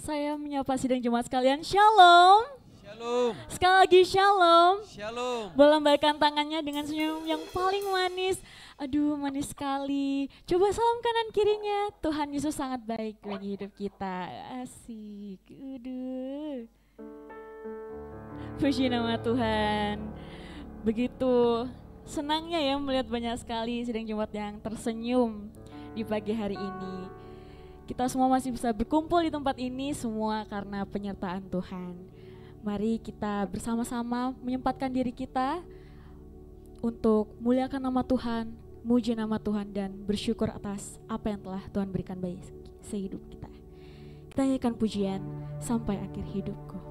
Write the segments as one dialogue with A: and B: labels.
A: Saya menyapa sidang jemaat sekalian, Shalom.
B: Shalom.
A: Sekali lagi Shalom.
B: Shalom.
A: Melambaikan tangannya dengan senyum yang paling manis. Aduh, manis sekali. Coba salam kanan kirinya. Tuhan Yesus sangat baik bagi hidup kita. Asik. Aduh. Puji nama Tuhan. Begitu senangnya ya melihat banyak sekali sidang jemaat yang tersenyum di pagi hari ini. Kita semua masih bisa berkumpul di tempat ini semua karena penyertaan Tuhan. Mari kita bersama-sama menyempatkan diri kita untuk muliakan nama Tuhan, muji nama Tuhan dan bersyukur atas apa yang telah Tuhan berikan bagi sehidup kita. Kita nyanyikan pujian sampai akhir hidupku.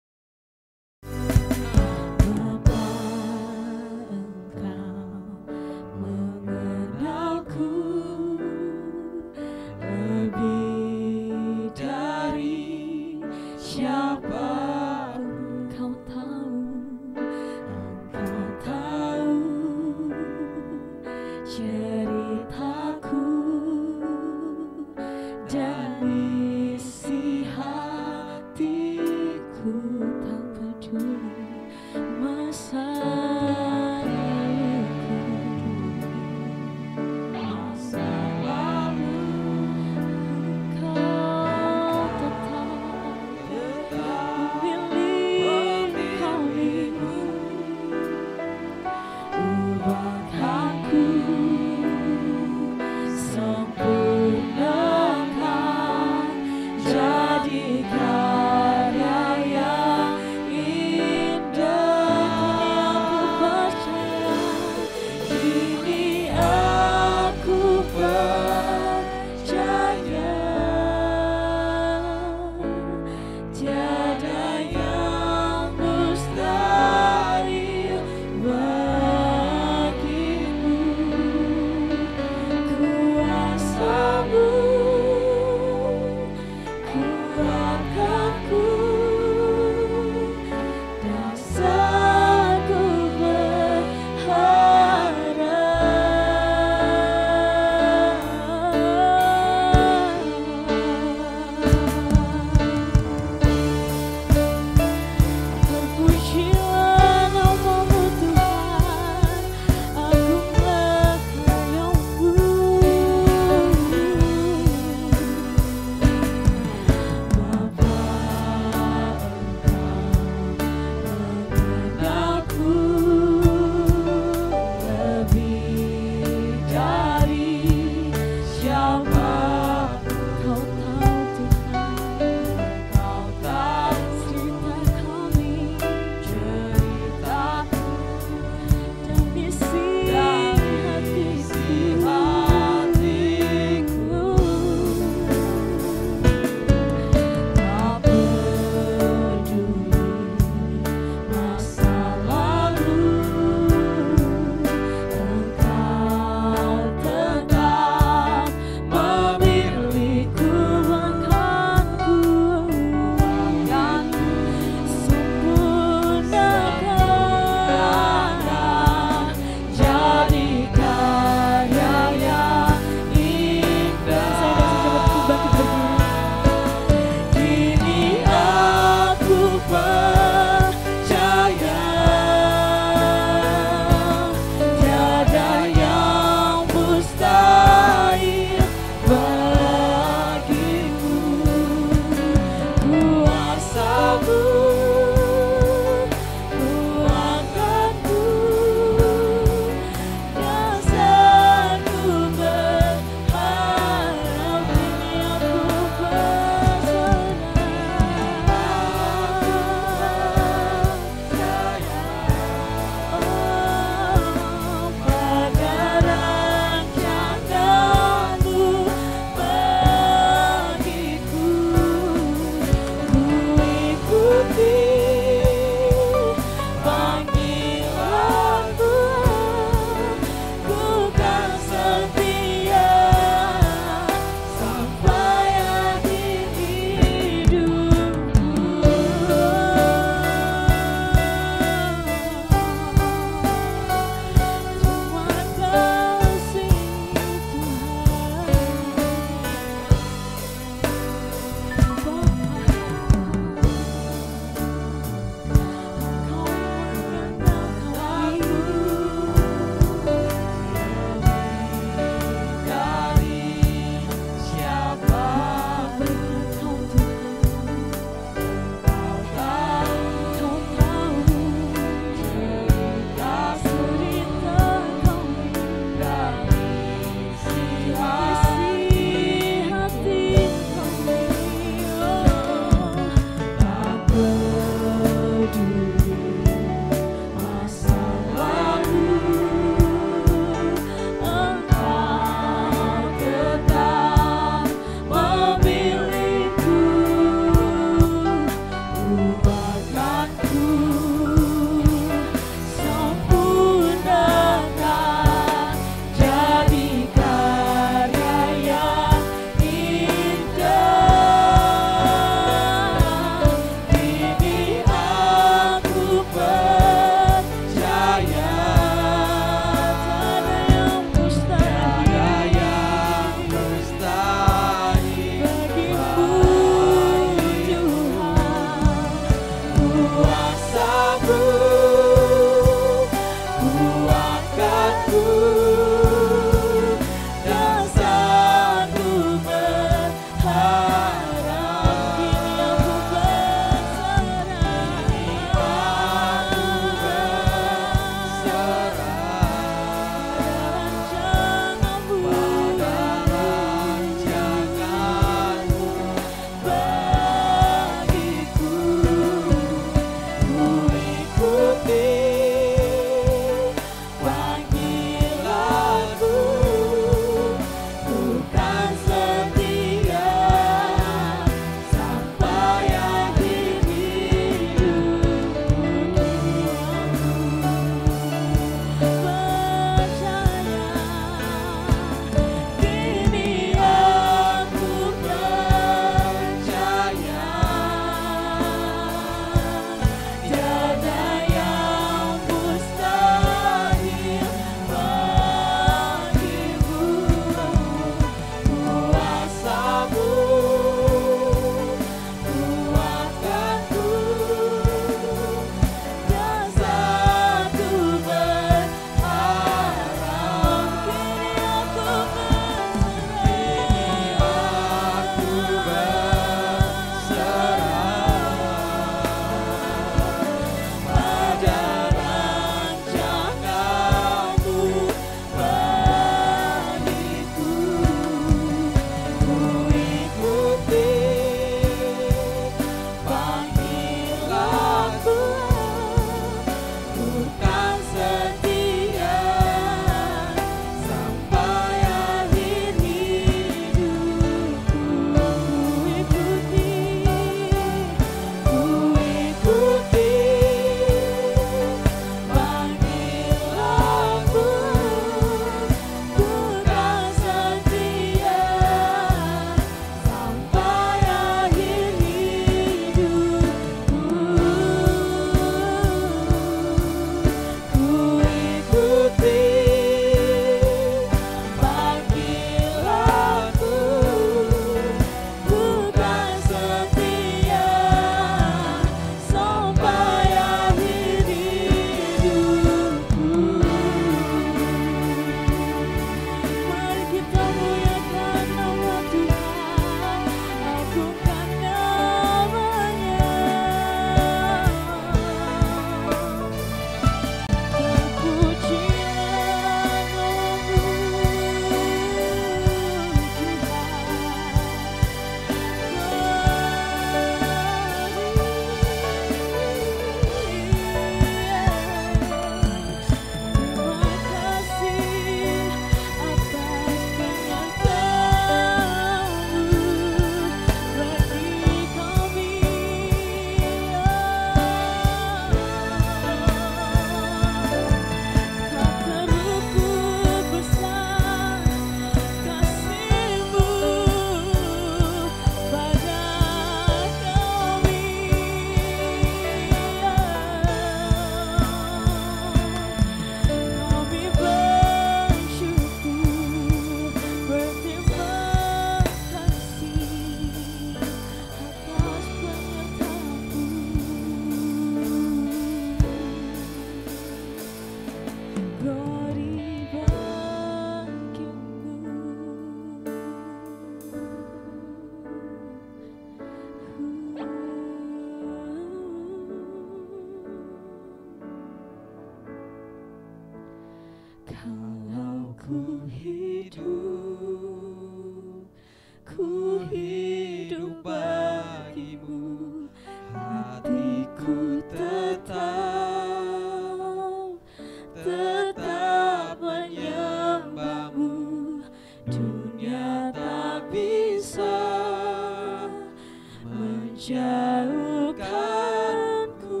A: menjauhkanku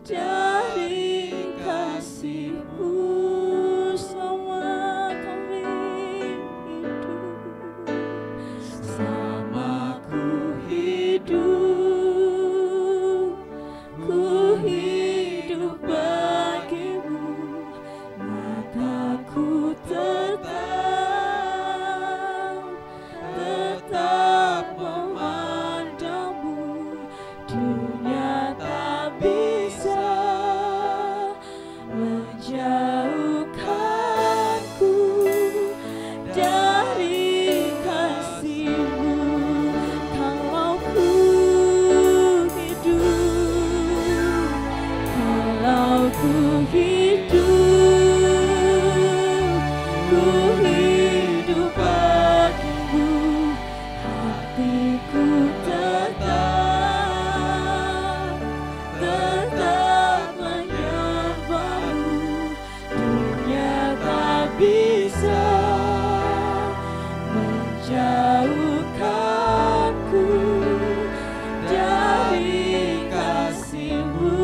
A: dari kasih-Mu. Selama kami hidup, selama ku hidup bagimu, mataku tetap memandangmu. Dunia tak bisa menjauhkanku dari kasih-Mu. Kalau ku hidup bagimu, hatiku tetap menyembahmu. Dunia tak bisa menjauhkanku dari kasih-Mu.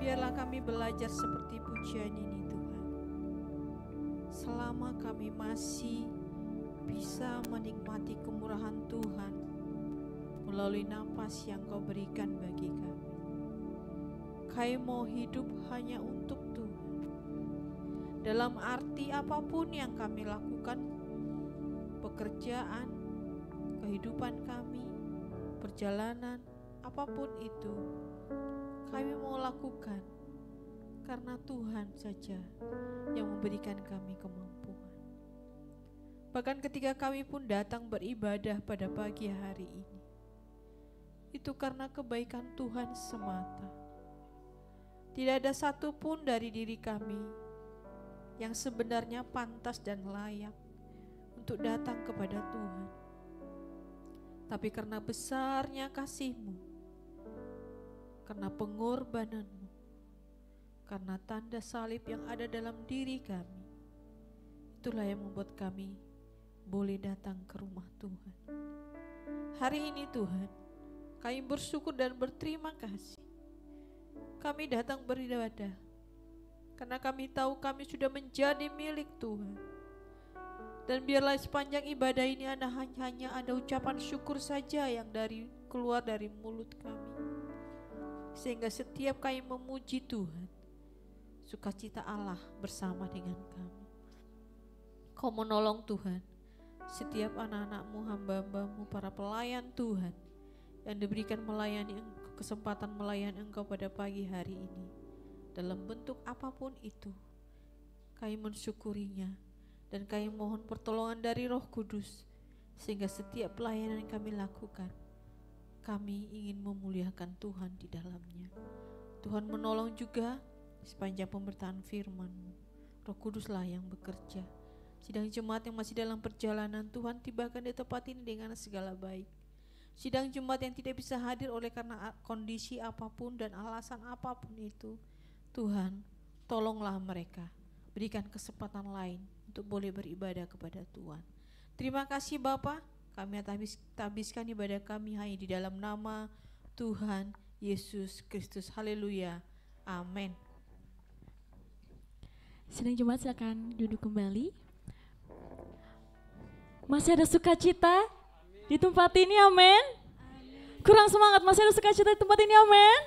B: Biarlah kami belajar seperti pujian ini Tuhan. Selama kami masih bisa menikmati kemurahan Tuhan melalui napas yang Kau berikan bagi kami. Kami mau hidup hanya untuk Tuhan. Dalam arti apapun yang kami lakukan, pekerjaan, kehidupan kami, perjalanan, apapun itu, kami mau lakukan karena Tuhan saja yang memberikan kami kemampuan. Bahkan ketika kami pun datang beribadah pada pagi hari ini, itu karena kebaikan Tuhan semata. Tidak ada satupun dari diri kami yang sebenarnya pantas dan layak untuk datang kepada Tuhan. Tapi karena besarnya kasih-Mu, karena pengorbanan-Mu, karena tanda salib yang ada dalam diri kami, itulah yang membuat kami boleh datang ke rumah Tuhan. Hari ini Tuhan, kami bersyukur dan berterima kasih. Kami datang beribadah karena kami tahu kami sudah menjadi milik Tuhan. Dan biarlah sepanjang ibadah ini hanya ada ucapan syukur saja yang keluar dari mulut kami. Sehingga setiap kami memuji Tuhan, sukacita Allah bersama dengan kami. Kau menolong Tuhan setiap anak-anak-Mu, hamba-hamba-Mu, para pelayan Tuhan yang diberikan kesempatan melayani Engkau pada pagi hari ini. Dalam bentuk apapun itu, kami mensyukurinya dan kami mohon pertolongan dari Roh Kudus sehingga setiap pelayanan yang kami lakukan, kami ingin memuliakan Tuhan di dalamnya. Tuhan menolong juga sepanjang pemberitaan firman-Mu. Roh Kuduslah yang bekerja. Sidang jemaat yang masih dalam perjalanan, Tuhan tibakan di tempat ini dengan segala baik. Sidang jemaat yang tidak bisa hadir oleh karena kondisi apapun dan alasan apapun itu, Tuhan tolonglah mereka. Berikan kesempatan lain untuk boleh beribadah kepada Tuhan. Terima kasih Bapa. Kami habiskan ibadah kami hanya di dalam nama Tuhan Yesus Kristus. Haleluya. Amin.
A: Sidang jemaat silakan duduk kembali. Masih ada sukacita di tempat ini, amin. Kurang semangat, masih ada sukacita di tempat ini, amin.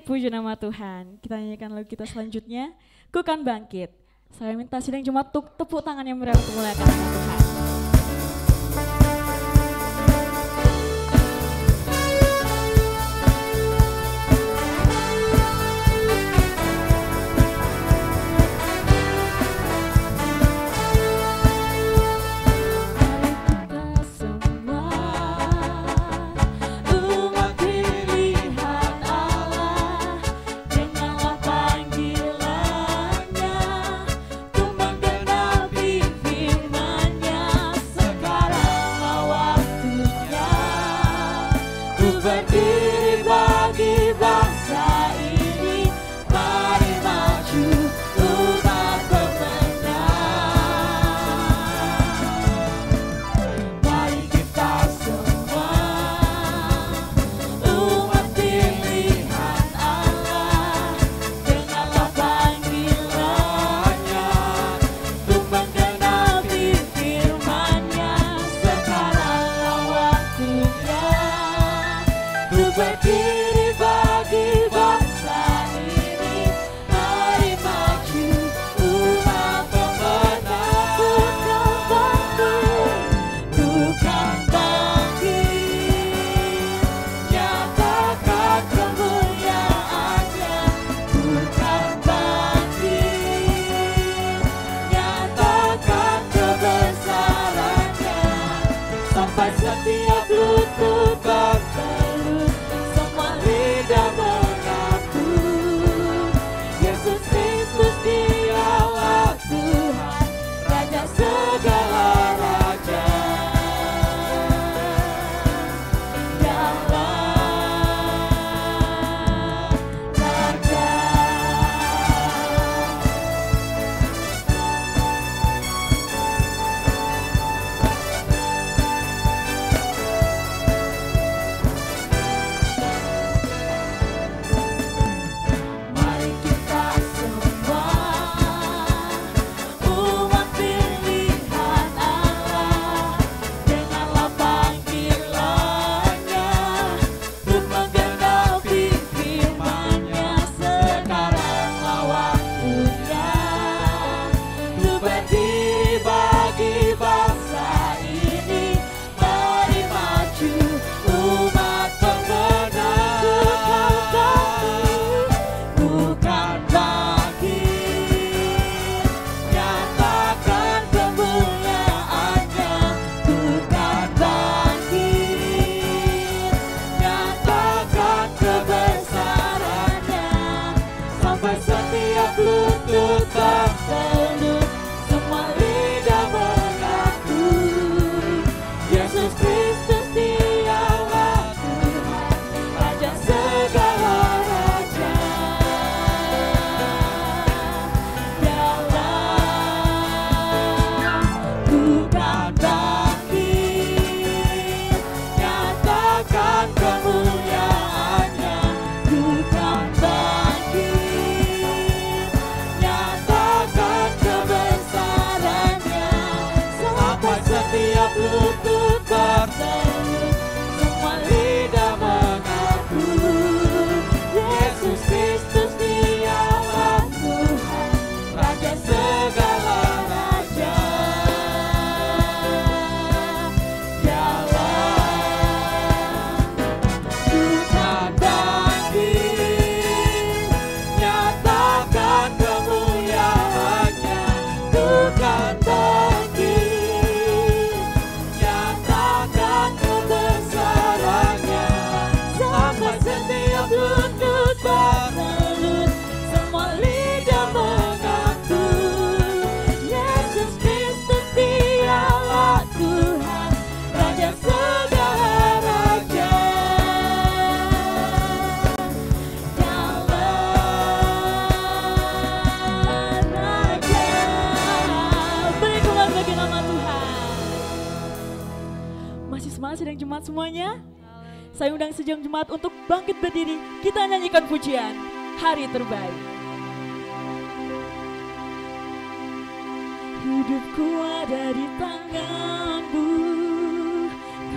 A: Puji nama Tuhan. Kita nyanyikan lagu kita selanjutnya, Ku Kan Bangkit. Saya minta sidang jemaat tepuk tangan yang meriah untuk memuliakan nama Tuhan. Untuk berdiri bagi bangsa ini. Mari maju umat pemenang. Bukan bangkit, nyatakan kemuliaannya. Bukan bangkit, nyatakan kebesarannya. Sampai setiap lutut bertelut, semua lidah mengaku Yesus Kristus Dialah Tuhan, Raja segala raja. Dialah Raja. Mari kita semua umat pilihan Allah, dengarlah panggilannya untuk menggenapi firman-Nya. Sekaranglah waktunya untuk berdiri bagi bangsa ini. Mari maju umat pemenang. Bukan bangkit, nyatakan kemuliaannya. Bukan bangkit, nyatakan kebesarannya. Sampai setiap lutut bertelut, semua lidah mengaku Yesus Kristus Dialah Tuhan, Raja segala raja. Dialah bukan bangkit, nyatakan kemuliaannya. Bukan bangkit, nyatakan kebesarannya. Sampai setiap lutut bertelut, semua lidah mengaku Yesus Kristus Dialah Tuhan, Raja segala raja. Dialah bukan bangkit, nyatakan kemuliaannya. Bukan bangkit, nyatakan kebesarannya. Sampai setiap lutut bertelut, semua lidah mengaku Yesus Kristus Dialah Tuhan, Raja segala raja. Dialah Raja. Beri pujian bagi nama Tuhan. Masih semangat sidang jemaat semuanya? Saya undang sidang jemaat untuk bangkit berdiri. Kita nyanyikan pujian Hari Terbaik. Hidupku ada di tangan-Mu,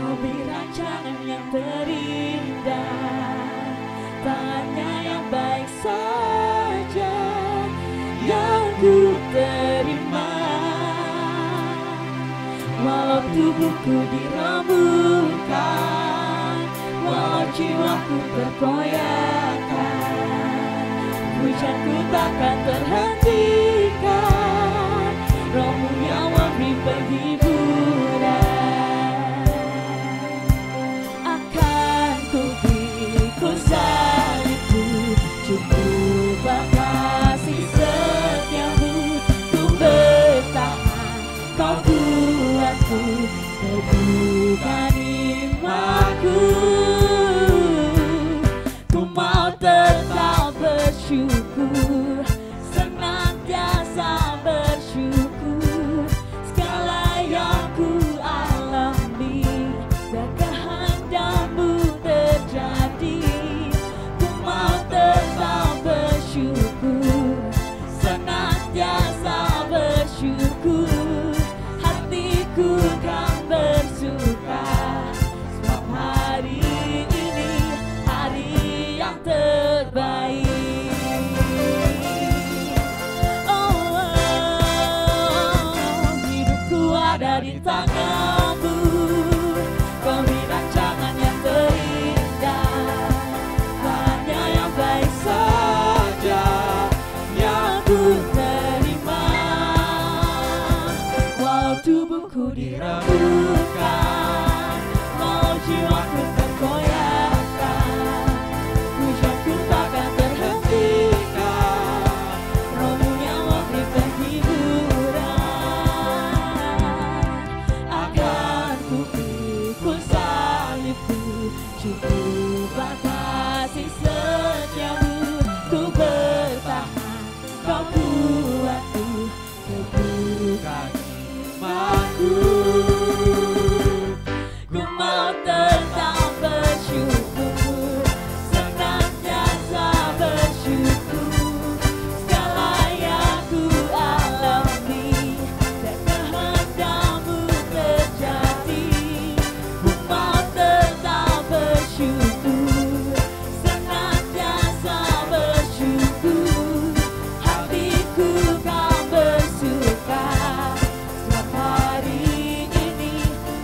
A: Kau beri rancangan yang terindah. Tangannya yang baik saja yang ku terima. Walau tubuhku dirembukan, walau jiwaku terkoyakkan, pujianku takkan terhentikan. Roh-Mu yang memberi penghiburan. Akan ku pikul salibku, cukuplah kasih setiamu. Ku bertahan, Kau buatku teguhkan imanku. Ku mau tetap bersyukur, senantiasa bersyukur. Segala yang ku alami, biar kehendak-Mu terjadi. Ku mau tetap bersyukur, senantiasa bersyukur. Hatiku kan bersuka, sebab hari ini ku direbutkan, mau jiwaku tergoyahkan, pujaku takkan terhentikan, rohmu yang memberi penghiburan. Akan ku pikul salibku, cukup batasi setiamu, ku bertahan, kau kuatku, teguhkan imanku. Ku mau tetap bersyukur, senantiasa bersyukur, segala yang ku alami dan kehendak-Mu terjadi. Ku mau tetap bersyukur, senantiasa bersyukur, hatiku kan bersuka, sebab hari ini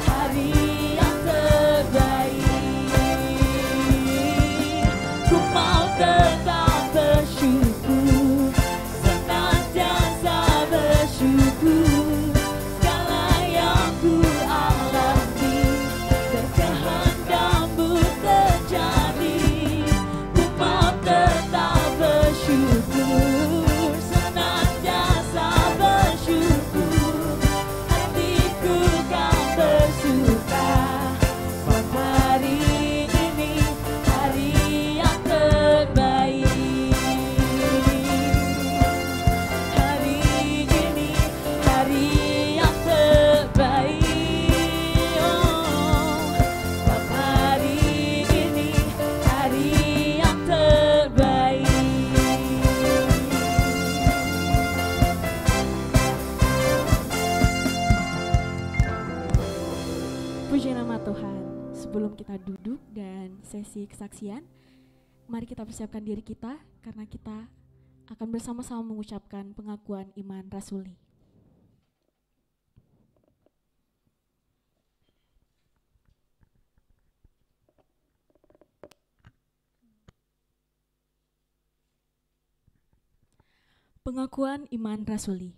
A: hari yang terbaik. Ku mau tetap bersyukur, senantiasa bersyukur, segala yang ku alami dan kehendak-Mu terjadi. Ku mau tetap bersyukur, senantiasa bersyukur, hatiku kan bersuka, sebab hari ini hari yang terbaik. Hari ini hari yang terbaik. Oh, sebab hari ini hari yang terbaik. Puji nama Tuhan. Sebelum kita duduk dan sesi kesaksian, mari kita persiapkan diri kita karena kita akan bersama-sama mengucapkan pengakuan iman rasuli. Pengakuan iman rasuli.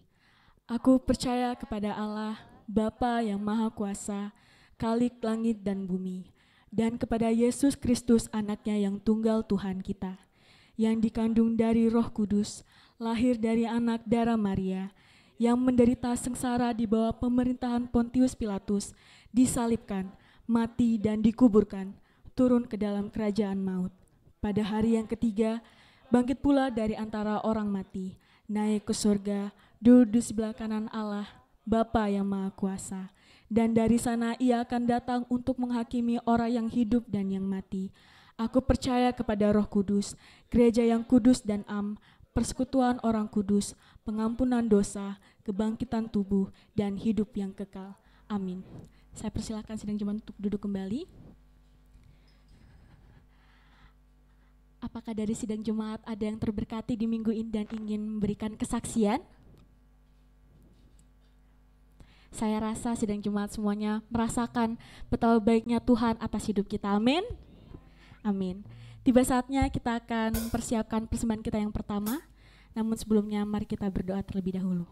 A: Aku percaya kepada Allah, Bapa yang Maha Kuasa, Khalik langit dan bumi, dan kepada Yesus Kristus anaknya yang tunggal Tuhan kita, yang dikandung dari Roh Kudus, lahir dari anak darah Maria, yang menderita sengsara di bawah pemerintahan Pontius Pilatus, disalibkan, mati dan dikuburkan, turun ke dalam kerajaan maut. Pada hari yang ketiga, bangkit pula dari antara orang mati, naik ke surga, duduk di sebelah kanan Allah, Bapa yang Maha Kuasa. Dan dari sana ia akan datang untuk menghakimi orang yang hidup dan yang mati. Aku percaya kepada Roh Kudus, gereja yang kudus dan am, persekutuan orang kudus, pengampunan dosa, kebangkitan tubuh, dan hidup yang kekal. Amin. Saya persilakan sidang jemaat untuk duduk kembali. Apakah dari sidang jemaat ada yang terberkati di minggu ini dan ingin memberikan kesaksian? Saya rasa sidang jemaat semuanya merasakan betapa baiknya Tuhan atas hidup kita. Amin. Amin. Tiba saatnya kita akan persiapkan persembahan kita yang pertama. Namun sebelumnya mari kita berdoa terlebih dahulu.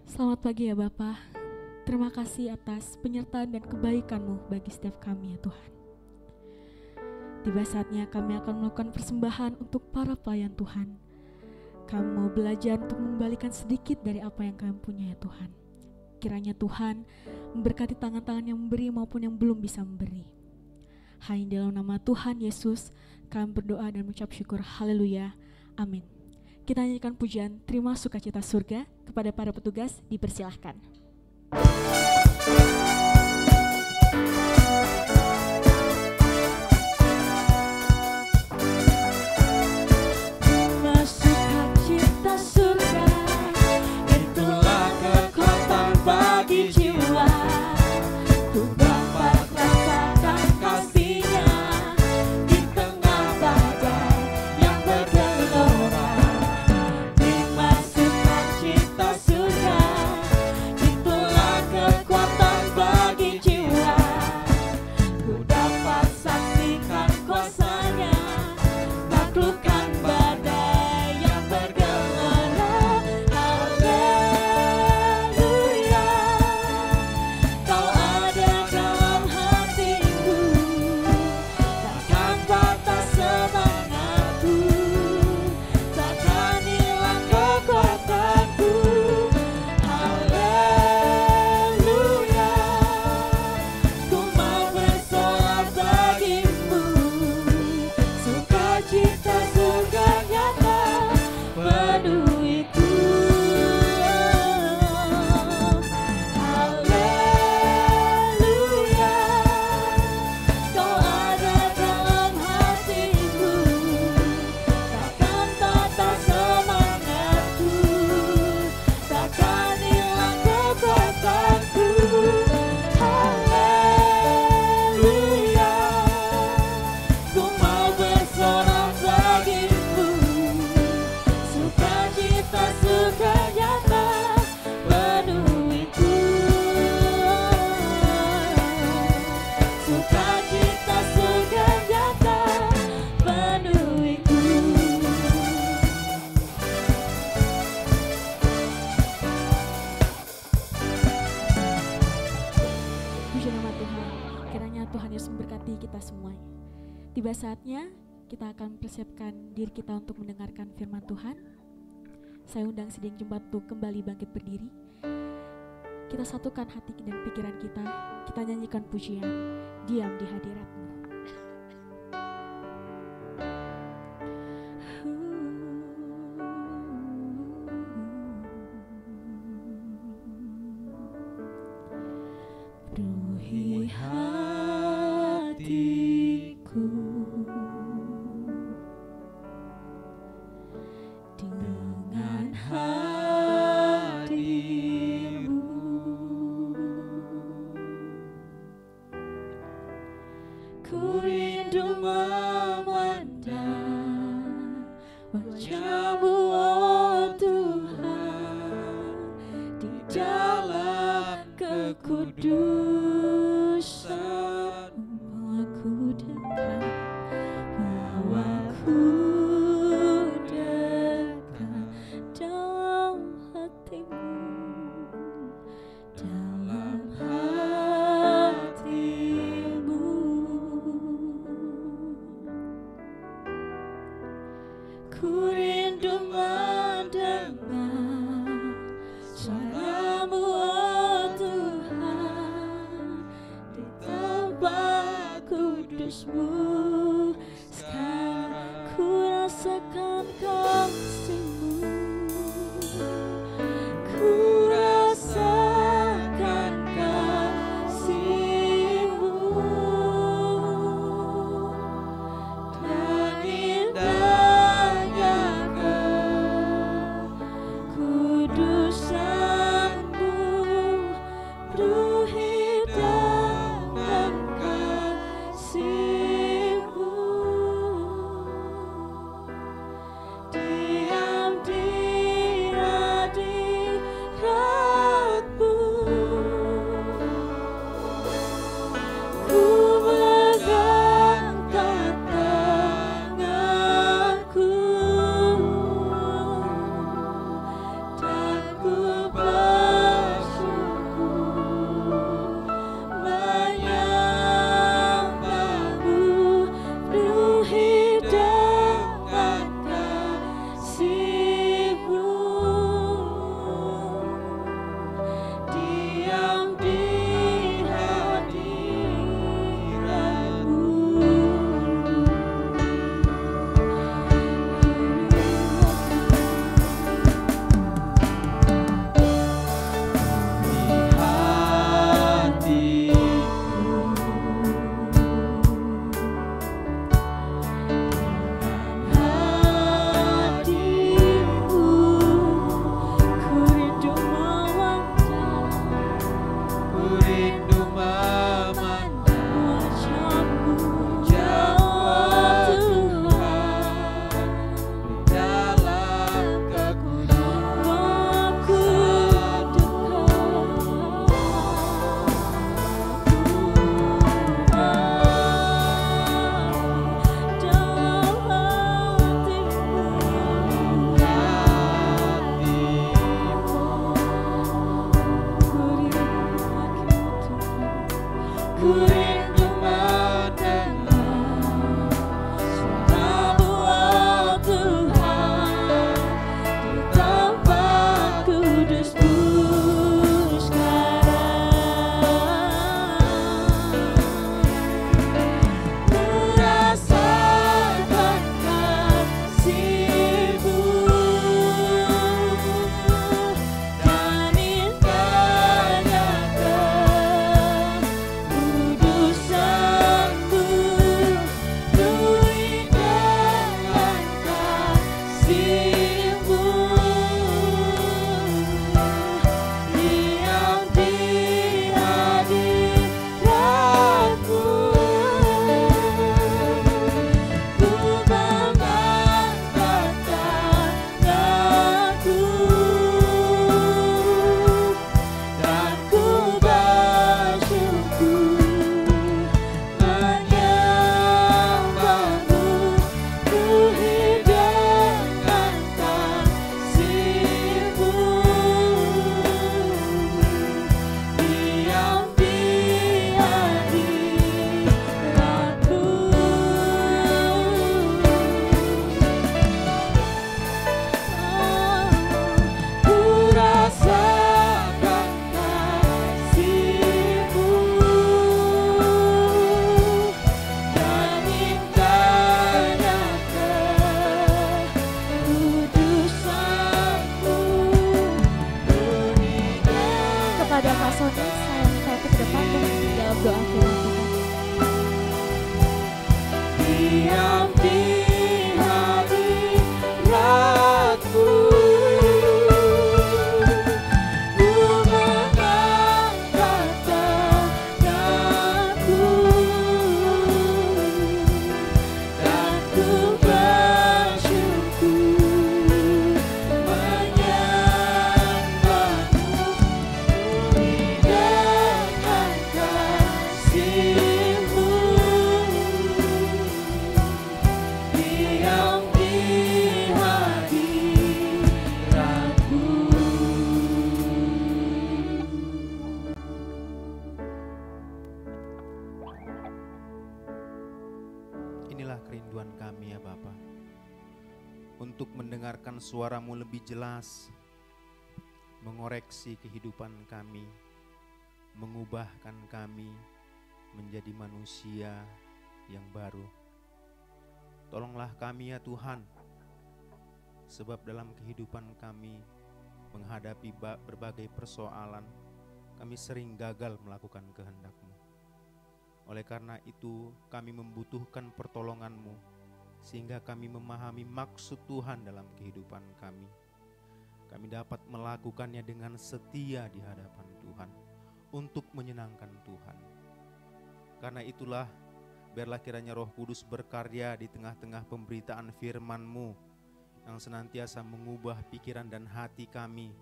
A: Selamat pagi ya Bapa. Terima kasih atas penyertaan dan kebaikan-Mu bagi setiap kami ya Tuhan. Tiba saatnya kami akan melakukan persembahan untuk para pelayan Tuhan. Kami mau belajar untuk mengembalikan sedikit dari apa yang kami punya ya Tuhan. Kiranya Tuhan memberkati tangan-tangan yang memberi maupun yang belum bisa memberi. Hanya dalam nama Tuhan Yesus kami berdoa dan mengucap syukur. Haleluya. Amin. Kita nyanyikan pujian Terima Sukacita Surga. Kepada para petugas dipersilahkan. Tiba saatnya kita akan persiapkan diri kita untuk mendengarkan firman Tuhan. Saya undang sidang jemaat untuk kembali bangkit berdiri. Kita satukan hati dan pikiran kita nyanyikan pujian, Diam di Hadirat-Mu. Penuhi hatiku dengan hadir-Mu, ku rindu memandang wajah-Mu, oh Tuhan, di dalam kekudusan. Bawaku dekat, bawaku dekat dalam hati-Mu, dalam hati-Mu. Ku rindu mendengar suara-Mu, oh Tuhan, di tempat kudus-Mu. Sekarang ku rasakan kasih-Mu, ku rasakan kasih-Mu, dan indahnya kekudusan-Mu, penuh hidup dan kasih-Mu. Diam
C: diam di hadiratmu. Ku mengangkat tanganku dan ku bersyukur menyembahmu dengan kasih-Mu. Diam di hadiratmu.
D: Inilah kerinduan kami ya Bapa, untuk mendengarkan suara-Mu lebih jelas, mengoreksi kehidupan kami, mengubahkan kami menjadi manusia yang baru. Tolonglah kami ya Tuhan, sebab dalam kehidupan kami menghadapi berbagai persoalan, kami sering gagal melakukan kehendak-Mu. Oleh karena itu kami membutuhkan pertolongan-Mu, sehingga kami memahami maksud Tuhan dalam kehidupan kami. Kami dapat melakukannya dengan setia di hadapan Tuhan, untuk menyenangkan Tuhan. Karena itulah, biarlah kiranya Roh Kudus berkarya di tengah-tengah pemberitaan firman-Mu, yang senantiasa mengubah pikiran dan hati kami,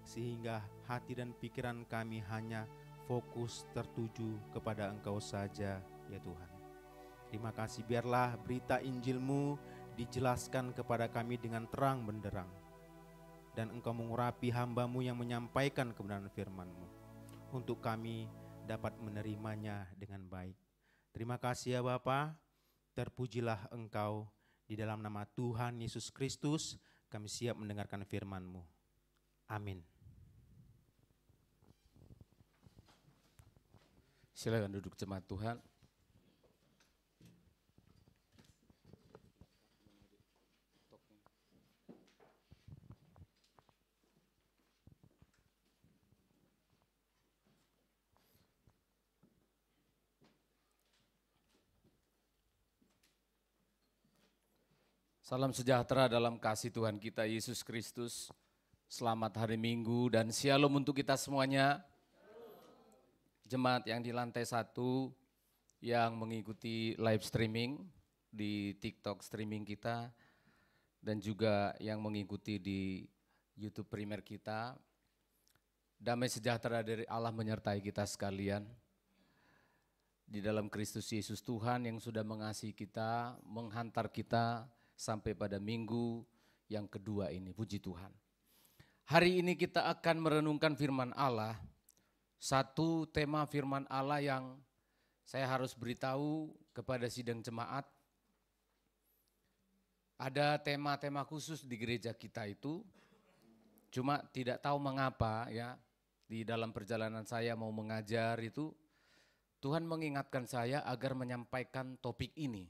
D: sehingga hati dan pikiran kami hanya fokus tertuju kepada Engkau saja ya Tuhan. Terima kasih, biarlah berita Injil-Mu dijelaskan kepada kami dengan terang benderang, dan Engkau mengurapi hamba-Mu yang menyampaikan kebenaran firman-Mu, untuk kami dapat menerimanya dengan baik. Terima kasih ya Bapa, terpujilah Engkau. Di dalam nama Tuhan Yesus Kristus kami siap mendengarkan firman-Mu. Amin.
E: Silakan duduk jemaat Tuhan. Salam sejahtera dalam kasih Tuhan kita Yesus Kristus. Selamat hari Minggu dan shalom untuk kita semuanya. Jemaat yang di lantai 1 yang mengikuti live streaming di TikTok streaming kita, dan juga yang mengikuti di YouTube Premier kita. Damai sejahtera dari Allah menyertai kita sekalian. Di dalam Kristus Yesus Tuhan yang sudah mengasihi kita, menghantar kita sampai pada minggu yang kedua ini, puji Tuhan. Hari ini kita akan merenungkan firman Allah. Satu tema firman Allah yang saya harus beritahu kepada sidang jemaat. Ada tema-tema khusus di gereja kita itu, cuma tidak tahu mengapa ya, di dalam perjalanan saya mau mengajar itu, Tuhan mengingatkan saya agar menyampaikan topik ini.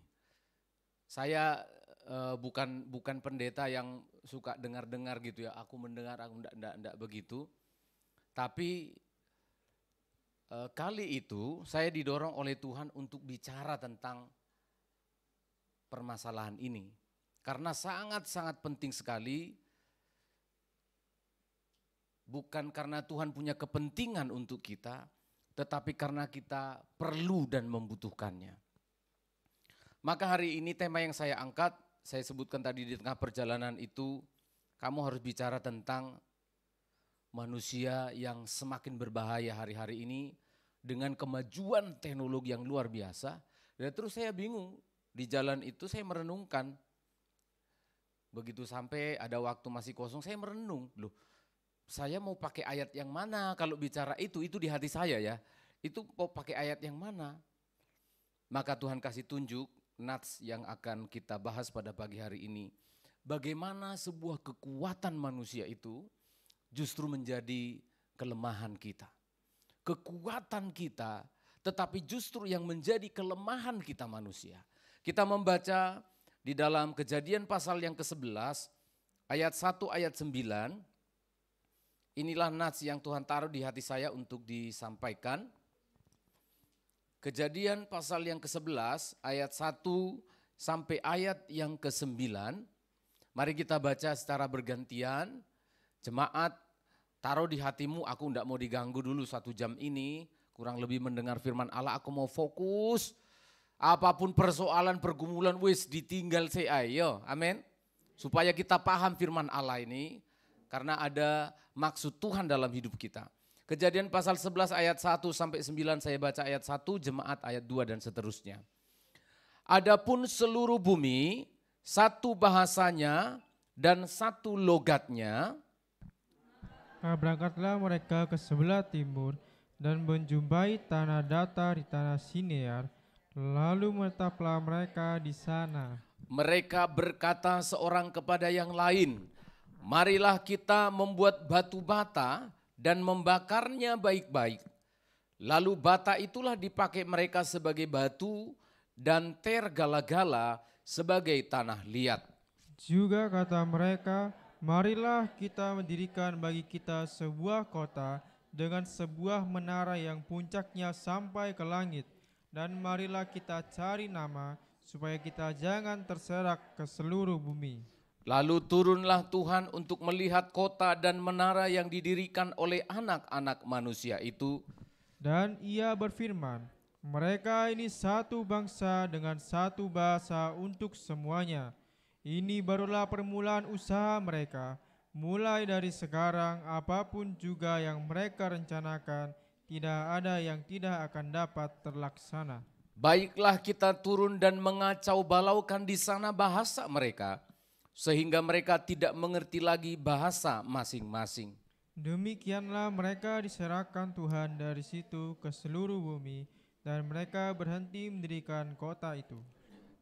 E: Saya bukan pendeta yang suka dengar-dengar gitu ya, aku mendengar, aku enggak begitu. Tapi kali itu saya didorong oleh Tuhan untuk bicara tentang permasalahan ini. Karena sangat-sangat penting sekali, bukan karena Tuhan punya kepentingan untuk kita, tetapi karena kita perlu dan membutuhkannya. Maka hari ini tema yang saya angkat, saya sebutkan tadi di tengah perjalanan itu, kamu harus bicara tentang manusia yang semakin berbahaya hari-hari ini dengan kemajuan teknologi yang luar biasa. Dan terus saya bingung, di jalan itu saya merenungkan. Begitu sampai ada waktu masih kosong, saya merenung. Loh, saya mau pakai ayat yang mana kalau bicara itu di hati saya ya. Itu mau pakai ayat yang mana? Maka Tuhan kasih tunjuk nats yang akan kita bahas pada pagi hari ini. Bagaimana sebuah kekuatan manusia itu justru menjadi kelemahan kita. Kekuatan kita, tetapi justru yang menjadi kelemahan kita manusia. Kita membaca di dalam Kejadian pasal yang ke-11, ayat 1, ayat 9. Inilah nats yang Tuhan taruh di hati saya untuk disampaikan. Kejadian pasal yang ke-11, ayat 1 sampai ayat yang ke-9. Mari kita baca secara bergantian. Jemaat, taruh di hatimu, aku tidak mau diganggu dulu 1 jam ini. Kurang lebih mendengar firman Allah, aku mau fokus. Apapun persoalan, pergumulan, wis ditinggal saya. Yo, amin. Supaya kita paham firman Allah ini. Karena ada maksud Tuhan dalam hidup kita. Kejadian pasal 11 ayat 1 sampai 9, saya baca ayat 1, jemaat ayat 2 dan seterusnya. Adapun seluruh bumi, satu bahasanya dan satu logatnya.
F: Berangkatlah mereka ke sebelah timur dan menjumpai tanah datar di tanah Sinear, lalu menetaplah mereka di sana.
E: Mereka berkata seorang kepada yang lain, marilah kita membuat batu bata dan membakarnya baik-baik. Lalu bata itulah dipakai mereka sebagai batu dan tergala-gala sebagai tanah liat.
F: Juga kata mereka, marilah kita mendirikan bagi kita sebuah kota dengan sebuah menara yang puncaknya sampai ke langit. Dan marilah kita cari nama supaya kita jangan terserak ke seluruh bumi.
E: Lalu turunlah Tuhan untuk melihat kota dan menara yang didirikan oleh anak-anak manusia itu.
F: Dan ia berfirman, mereka ini satu bangsa dengan satu bahasa untuk semuanya. Ini barulah permulaan usaha mereka. Mulai dari sekarang apapun juga yang mereka rencanakan, tidak ada yang tidak akan dapat terlaksana.
E: Baiklah kita turun dan mengacau balaukan di sana bahasa mereka, sehingga mereka tidak mengerti lagi bahasa masing-masing.
F: Demikianlah mereka diserahkan Tuhan dari situ ke seluruh bumi, dan mereka berhenti mendirikan kota itu.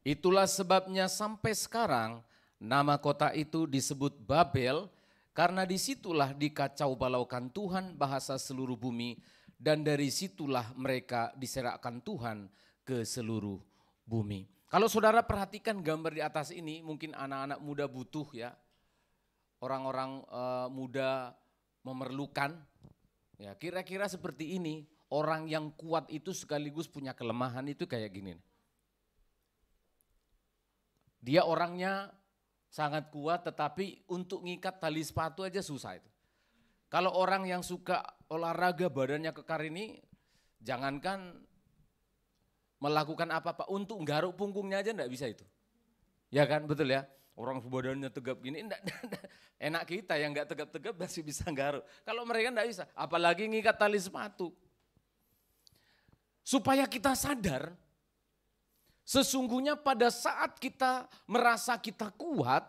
E: Itulah sebabnya sampai sekarang nama kota itu disebut Babel, karena disitulah dikacau balaukan Tuhan bahasa seluruh bumi, dan dari situlah mereka diserahkan Tuhan ke seluruh bumi. Kalau saudara perhatikan gambar di atas ini, mungkin anak-anak muda butuh ya, orang-orang muda memerlukan, ya kira-kira seperti ini. Orang yang kuat itu sekaligus punya kelemahan itu kayak gini. Dia orangnya sangat kuat, tetapi untuk ngikat tali sepatu aja susah itu. Kalau orang yang suka olahraga badannya kekar ini, jangankan melakukan apa-apa, untuk nggaruk punggungnya aja enggak bisa itu. Ya kan, betul ya. Orang badannya tegap gini, enak kita yang enggak tegap-tegap masih bisa nggaruk. Kalau mereka enggak bisa, apalagi ngikat tali sepatu. Supaya kita sadar, sesungguhnya pada saat kita merasa kita kuat,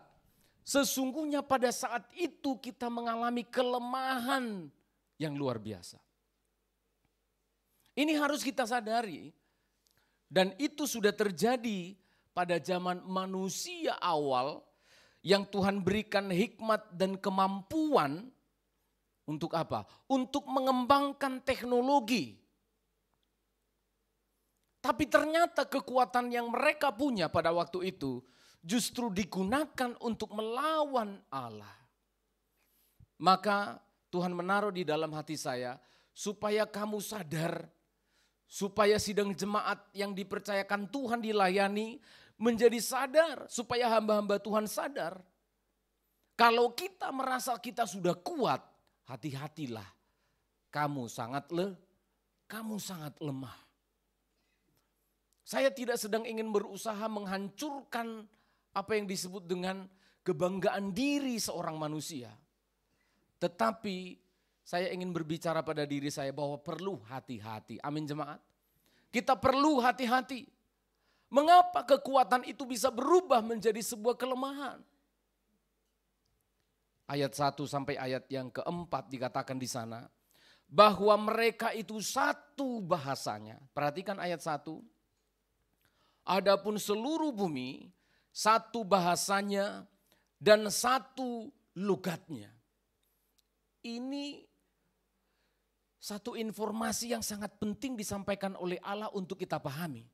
E: sesungguhnya pada saat itu kita mengalami kelemahan yang luar biasa. Ini harus kita sadari. Dan itu sudah terjadi pada zaman manusia awal yang Tuhan berikan hikmat dan kemampuan untuk apa? Untuk mengembangkan teknologi. Tapi ternyata kekuatan yang mereka punya pada waktu itu justru digunakan untuk melawan Allah. Maka Tuhan menaruh di dalam hati saya supaya kamu sadar, supaya sidang jemaat yang dipercayakan Tuhan dilayani menjadi sadar, supaya hamba-hamba Tuhan sadar. Kalau kita merasa kita sudah kuat, hati-hatilah. Kamu sangat lemah. Saya tidak sedang ingin berusaha menghancurkan apa yang disebut dengan kebanggaan diri seorang manusia. Tetapi saya ingin berbicara pada diri saya bahwa perlu hati-hati. Amin jemaat. Kita perlu hati-hati. Mengapa kekuatan itu bisa berubah menjadi sebuah kelemahan? Ayat 1 sampai ayat yang keempat dikatakan di sana. Bahwa mereka itu satu bahasanya. Perhatikan ayat 1. Adapun seluruh bumi satu bahasanya dan satu logatnya. Ini satu informasi yang sangat penting disampaikan oleh Allah untuk kita pahami.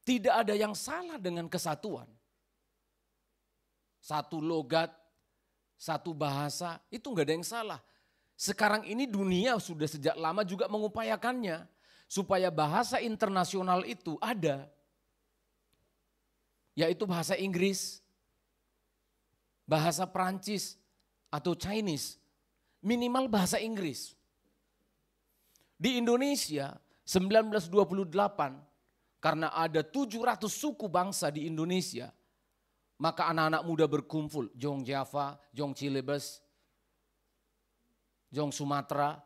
E: Tidak ada yang salah dengan kesatuan. Satu logat, satu bahasa, itu enggak ada yang salah. Sekarang ini dunia sudah sejak lama juga mengupayakannya. Supaya bahasa internasional itu ada. yaitu bahasa Inggris, bahasa Perancis atau Chinese, minimal bahasa Inggris. Di Indonesia 1928, karena ada 700 suku bangsa di Indonesia, maka anak-anak muda berkumpul, Jong Java, Jong Cilebes, Jong Sumatera,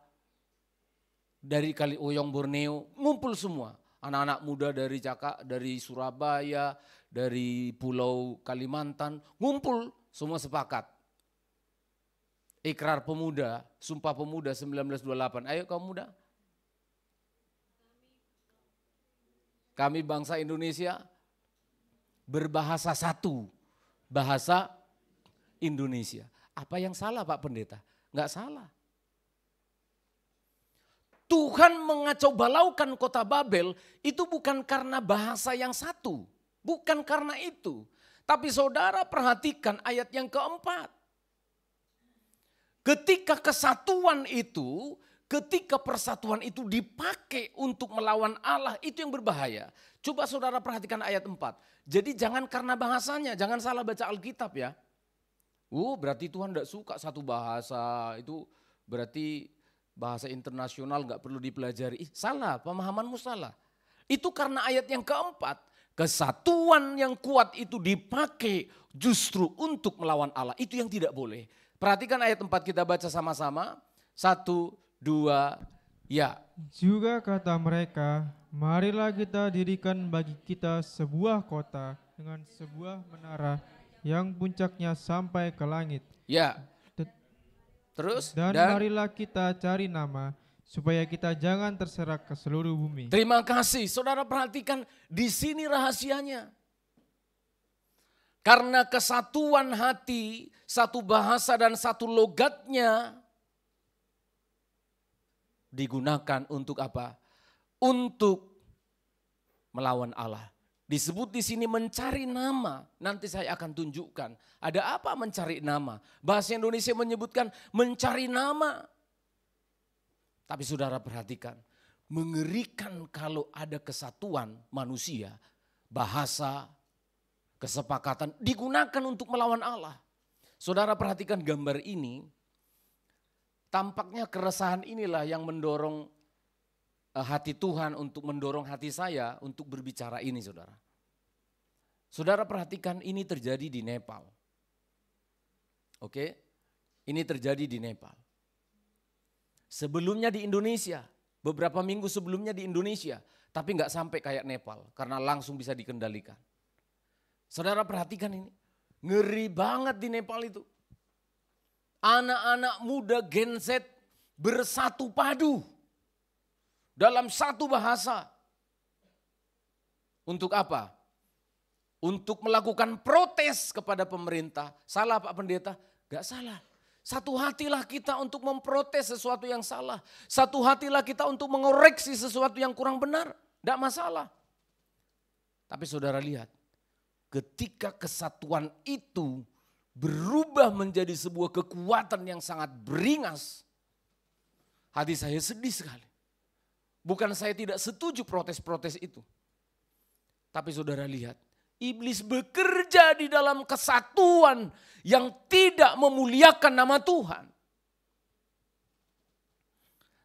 E: dari Kalioyong Borneo, ngumpul semua. Anak-anak muda dari Surabaya, dari Pulau Kalimantan, ngumpul semua sepakat. Ikrar Pemuda, Sumpah Pemuda 1928. Ayo kaum muda. Kami bangsa Indonesia berbahasa satu, bahasa Indonesia. Apa yang salah Pak Pendeta? Enggak salah. Tuhan mengacau balaukan kota Babel itu bukan karena bahasa yang satu. Bukan karena itu. Tapi saudara perhatikan ayat yang keempat. Ketika kesatuan itu, ketika persatuan itu dipakai untuk melawan Allah, itu yang berbahaya. Coba saudara perhatikan ayat 4. Jadi jangan karena bahasanya, jangan salah baca Alkitab ya. Berarti Tuhan tidak suka satu bahasa, itu berarti bahasa internasional nggak perlu dipelajari. Salah, pemahamanmu salah. Itu karena ayat yang keempat, kesatuan yang kuat itu dipakai justru untuk melawan Allah. Itu yang tidak boleh. Perhatikan ayat 4 kita baca sama-sama. 1, 2, ya.
F: Juga kata mereka, marilah kita dirikan bagi kita sebuah kota dengan sebuah menara yang puncaknya sampai ke langit.
E: Ya. Terus?
F: Dan marilah kita cari nama supaya kita jangan terserak ke seluruh bumi.
E: Terima kasih. Saudara perhatikan di sini rahasianya. Karena kesatuan hati, satu bahasa dan satu logatnya digunakan untuk apa? Untuk melawan Allah. Disebut di sini mencari nama. Nanti saya akan tunjukkan. Ada apa mencari nama? Bahasa Indonesia menyebutkan mencari nama. Tapi saudara perhatikan. Mengerikan kalau ada kesatuan manusia. Bahasa, kesepakatan digunakan untuk melawan Allah. Saudara perhatikan gambar ini. Tampaknya keresahan inilah yang mendorong hati Tuhan untuk mendorong hati saya untuk berbicara ini saudara. Saudara perhatikan ini terjadi di Nepal. Oke, ini terjadi di Nepal. Sebelumnya di Indonesia, beberapa minggu sebelumnya di Indonesia. Tapi nggak sampai kayak Nepal karena langsung bisa dikendalikan. Saudara perhatikan ini, ngeri banget di Nepal itu. Anak-anak muda Gen Z bersatu padu. Dalam satu bahasa. Untuk apa? Untuk melakukan protes kepada pemerintah. Salah Pak Pendeta? Gak salah. Satu hatilah kita untuk memprotes sesuatu yang salah. Satu hatilah kita untuk mengoreksi sesuatu yang kurang benar. Gak masalah. Tapi saudara lihat. Ketika kesatuan itu berubah menjadi sebuah kekuatan yang sangat beringas. Hati saya sedih sekali. Bukan saya tidak setuju protes-protes itu. Tapi saudara lihat, iblis bekerja di dalam kesatuan yang tidak memuliakan nama Tuhan.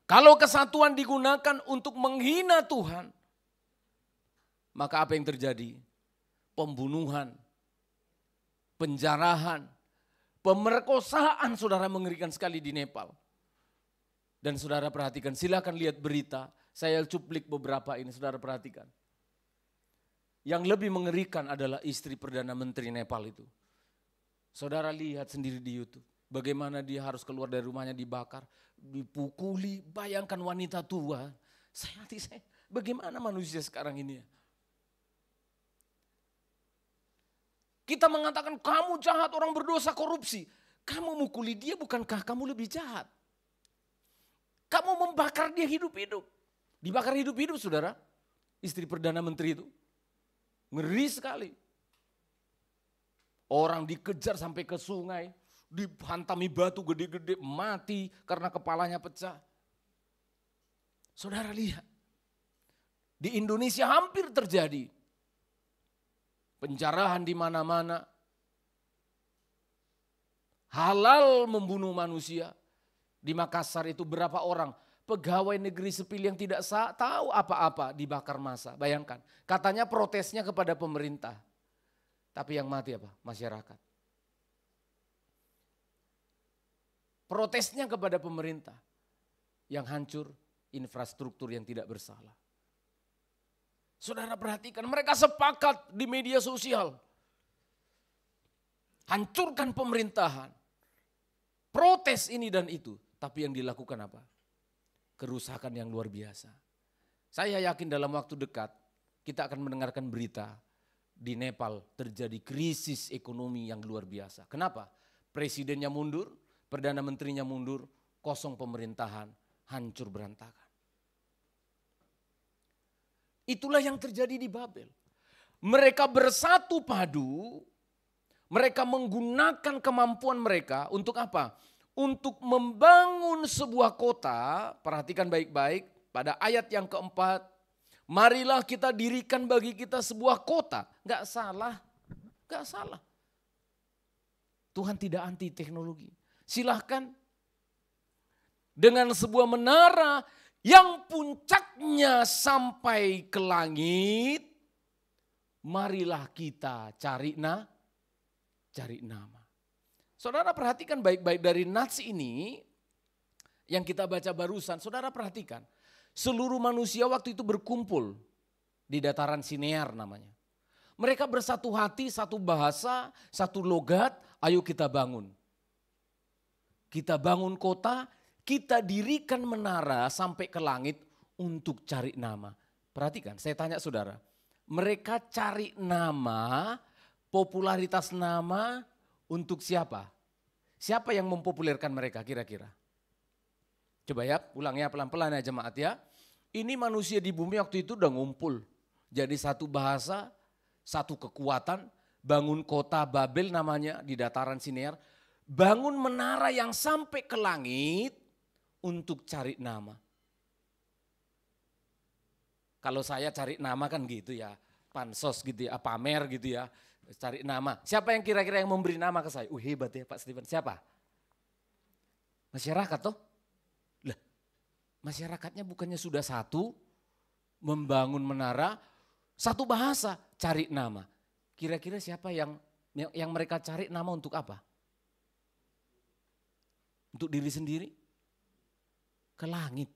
E: Kalau kesatuan digunakan untuk menghina Tuhan, maka apa yang terjadi? Pembunuhan, penjarahan, pemerkosaan saudara mengerikan sekali di Nepal. Dan saudara perhatikan, silakan lihat berita. Saya cuplik beberapa ini, saudara perhatikan. Yang lebih mengerikan adalah istri Perdana Menteri Nepal itu. Saudara lihat sendiri di YouTube. Bagaimana dia harus keluar dari rumahnya dibakar, dipukuli, bayangkan wanita tua. Hati saya, bagaimana manusia sekarang ini ya? Kita mengatakan kamu jahat, orang berdosa, korupsi. Kamu mukuli dia, bukankah kamu lebih jahat? Kamu membakar dia hidup-hidup. Dibakar hidup-hidup saudara. Istri Perdana Menteri itu. Ngeri sekali. Orang dikejar sampai ke sungai. Dihantami batu gede-gede, mati karena kepalanya pecah. Saudara lihat. Di Indonesia hampir terjadi. penjarahan di mana-mana, halal membunuh manusia. Di Makassar itu berapa orang pegawai negeri sipil yang tidak tahu apa-apa dibakar massa. Bayangkan, katanya protesnya kepada pemerintah. Tapi yang mati apa? Masyarakat. Protesnya kepada pemerintah. Yang hancur infrastruktur yang tidak bersalah. Saudara perhatikan, mereka sepakat di media sosial. Hancurkan pemerintahan. Protes ini dan itu. Tapi yang dilakukan apa? Kerusakan yang luar biasa. Saya yakin dalam waktu dekat kita akan mendengarkan berita di Nepal terjadi krisis ekonomi yang luar biasa. Kenapa? Presidennya mundur, Perdana Menterinya mundur, kosong pemerintahan, hancur berantakan. Itulah yang terjadi di Babel. Mereka bersatu padu, mereka menggunakan kemampuan mereka untuk apa? Untuk membangun sebuah kota, perhatikan baik-baik pada ayat yang keempat, marilah kita dirikan bagi kita sebuah kota. Gak salah, gak salah. Tuhan tidak anti teknologi. Silahkan dengan sebuah menara yang puncaknya sampai ke langit, marilah kita cari nama. Saudara perhatikan baik-baik dari nats ini yang kita baca barusan. Saudara perhatikan, seluruh manusia waktu itu berkumpul di dataran Sinear namanya. Mereka bersatu hati, satu bahasa, satu logat, ayo kita bangun. Kita bangun kota, kita dirikan menara sampai ke langit untuk cari nama. Perhatikan, saya tanya saudara, mereka cari nama, popularitas nama untuk siapa? Siapa yang mempopulerkan mereka kira-kira? Coba ya, ulang ya pelan-pelan ya jemaat ya. Ini manusia di bumi waktu itu udah ngumpul. Jadi satu bahasa, satu kekuatan, bangun kota Babel namanya di dataran Sinear. Bangun menara yang sampai ke langit untuk cari nama. Kalau saya cari nama kan gitu ya, pansos gitu ya, pamer gitu ya, cari nama. Siapa yang kira-kira yang memberi nama ke saya? Hebat ya Pak Stephen, siapa? Masyarakat toh? Lah, masyarakatnya bukannya sudah satu, membangun menara, satu bahasa, cari nama. Kira-kira siapa yang mereka cari nama untuk apa? Untuk diri sendiri? Ke langit.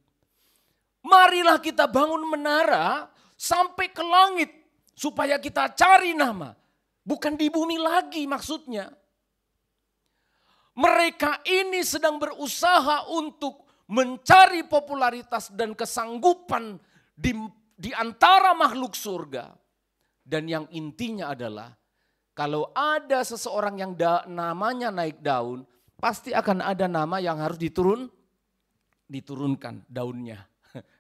E: Marilah kita bangun menara sampai ke langit supaya kita cari nama. Bukan di bumi lagi maksudnya. Mereka ini sedang berusaha untuk mencari popularitas dan kesanggupan di antara makhluk surga. Dan yang intinya adalah kalau ada seseorang yang namanya naik daun, pasti akan ada nama yang harus diturunkan daunnya.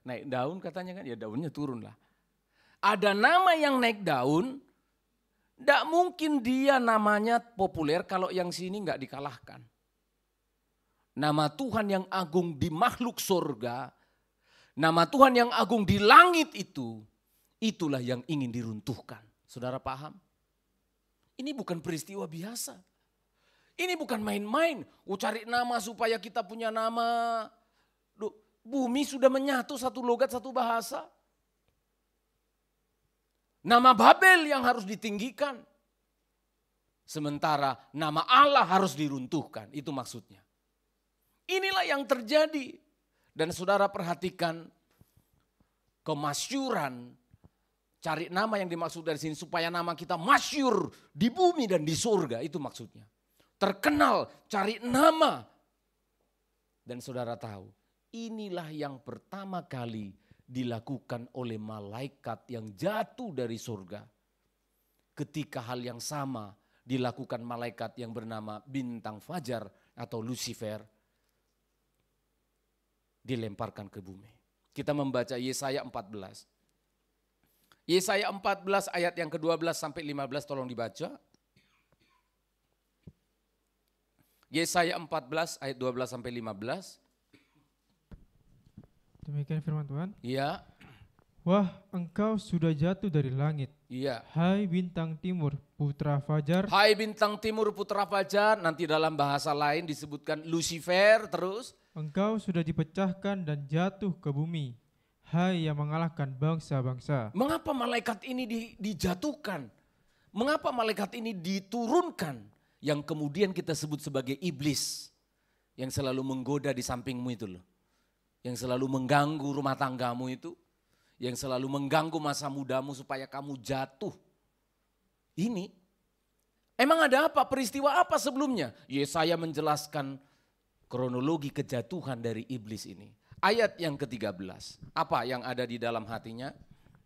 E: Naik daun katanya kan, ya daunnya turun lah. Ada nama yang naik daun, tidak mungkin dia namanya populer kalau yang sini nggak dikalahkan. Nama Tuhan yang agung di makhluk surga, nama Tuhan yang agung di langit itu, itulah yang ingin diruntuhkan. Saudara paham? Ini bukan peristiwa biasa. Ini bukan main-main. Cari nama supaya kita punya nama. Bumi sudah menyatu, satu logat, satu bahasa. Nama Babel yang harus ditinggikan. Sementara nama Allah harus diruntuhkan. Itu maksudnya. Inilah yang terjadi. Dan saudara perhatikan kemasyuran. Cari nama yang dimaksud dari sini supaya nama kita masyur di bumi dan di surga. Itu maksudnya. Terkenal, cari nama. Dan saudara tahu. Inilah yang pertama kali dilakukan oleh malaikat yang jatuh dari surga. Ketika hal yang sama dilakukan malaikat yang bernama bintang fajar atau Lucifer. Dilemparkan ke bumi. Kita membaca Yesaya 14. Yesaya 14 ayat yang ke-12 sampai 15 tolong dibaca. Yesaya 14 ayat 12 sampai 15.
F: Demikian firman Tuhan.
E: Iya.
F: Wah, engkau sudah jatuh dari langit.
E: Iya.
F: Hai bintang timur, putra fajar.
E: Hai bintang timur putra fajar, nanti dalam bahasa lain disebutkan Lucifer terus.
F: Engkau sudah dipecahkan dan jatuh ke bumi. Hai yang mengalahkan bangsa-bangsa.
E: Mengapa malaikat ini dijatuhkan? Mengapa malaikat ini diturunkan? Yang kemudian kita sebut sebagai iblis. Yang selalu menggoda di sampingmu itu loh. Yang selalu mengganggu rumah tanggamu itu. Yang selalu mengganggu masa mudamu supaya kamu jatuh. Ini, emang ada apa? Peristiwa apa sebelumnya? Yesaya menjelaskan kronologi kejatuhan dari iblis ini. Ayat yang ke-13, apa yang ada di dalam hatinya?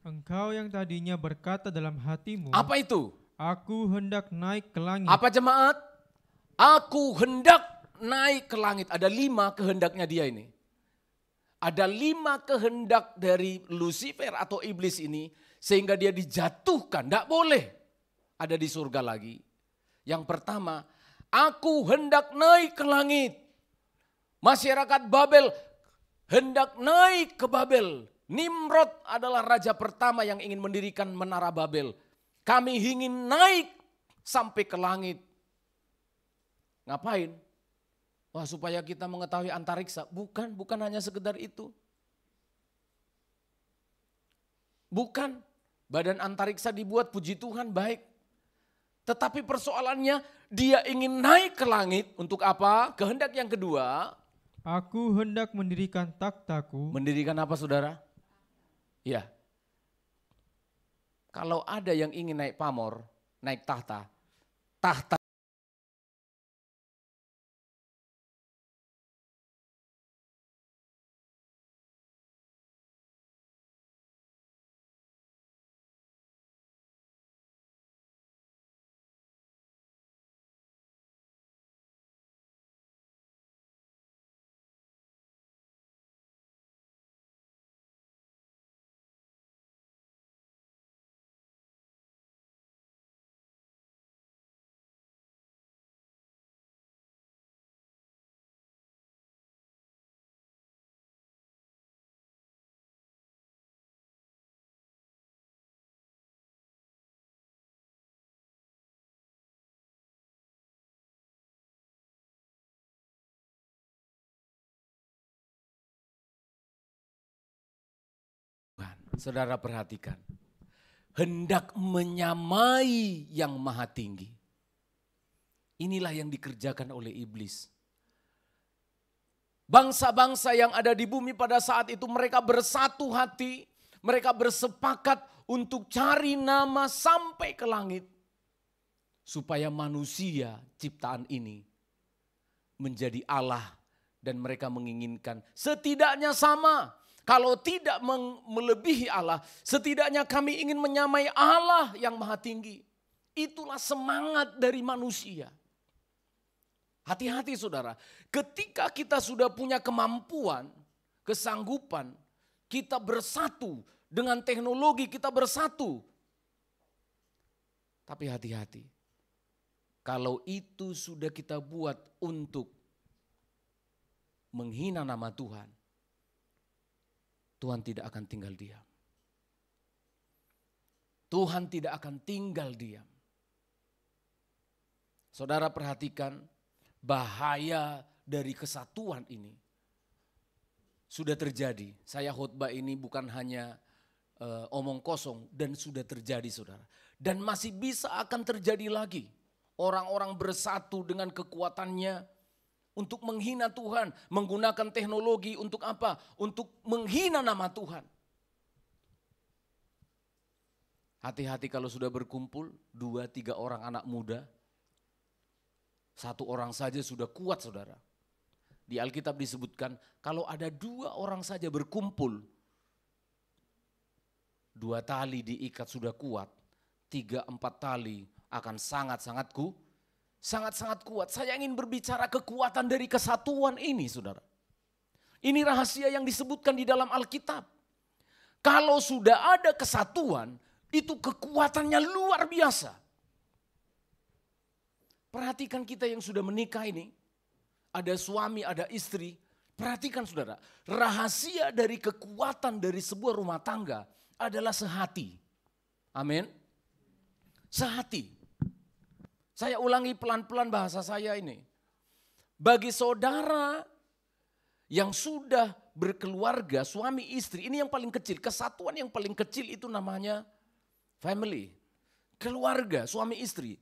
F: Engkau yang tadinya berkata dalam hatimu,
E: Apa itu?
F: aku hendak naik ke langit.
E: Apa jemaat? Aku hendak naik ke langit. Ada 5 kehendaknya dia ini. Ada 5 kehendak dari Lucifer atau iblis ini sehingga dia dijatuhkan. Tidak boleh ada di surga lagi. Yang pertama, aku hendak naik ke langit. Masyarakat Babel hendak naik ke Babel. Nimrod adalah raja pertama yang ingin mendirikan menara Babel. Kami ingin naik sampai ke langit. Ngapain? Wah, supaya kita mengetahui antariksa. Bukan hanya sekedar itu. Bukan. Badan antariksa dibuat, puji Tuhan, baik. Tetapi persoalannya dia ingin naik ke langit untuk apa? Kehendak yang kedua.
F: Aku hendak mendirikan takhtaku.
E: Mendirikan apa saudara? Ya. Kalau ada yang ingin naik pamor, naik tahta. Tahta saudara perhatikan. Hendak menyamai yang maha tinggi. Inilah yang dikerjakan oleh iblis. Bangsa-bangsa yang ada di bumi pada saat itu mereka bersatu hati. Mereka bersepakat untuk cari nama sampai ke langit. Supaya manusia ciptaan ini menjadi Allah. Dan mereka menginginkan setidaknya sama. Kalau tidak melebihi Allah, setidaknya kami ingin menyamai Allah yang maha tinggi. Itulah semangat dari manusia. Hati-hati saudara, ketika kita sudah punya kemampuan, kesanggupan, kita bersatu dengan teknologi, kita bersatu. Tapi hati-hati, kalau itu sudah kita buat untuk menghina nama Tuhan, Tuhan tidak akan tinggal diam. Tuhan tidak akan tinggal diam. Saudara perhatikan bahaya dari kesatuan ini. Sudah terjadi. Saya khotbah ini bukan hanya omong kosong dan sudah terjadi saudara. Dan masih bisa akan terjadi lagi. Orang-orang bersatu dengan kekuatannya. Untuk menghina Tuhan, menggunakan teknologi untuk apa? Untuk menghina nama Tuhan. Hati-hati kalau sudah berkumpul 2-3 orang anak muda. 1 orang saja sudah kuat saudara. Di Alkitab disebutkan kalau ada 2 orang saja berkumpul. 2 tali diikat sudah kuat. 3-4 tali akan sangat-sangat sangat-sangat kuat. Saya ingin berbicara kekuatan dari kesatuan ini saudara. Ini rahasia yang disebutkan di dalam Alkitab. Kalau sudah ada kesatuan, itu kekuatannya luar biasa. Perhatikan kita yang sudah menikah ini. Ada suami, ada istri. Perhatikan saudara, rahasia dari kekuatan dari sebuah rumah tangga adalah sehati. Amin. Sehati. Saya ulangi pelan-pelan bahasa saya ini. Bagi saudara yang sudah berkeluarga, suami istri, ini yang paling kecil. Kesatuan yang paling kecil itu namanya family. Keluarga, suami istri.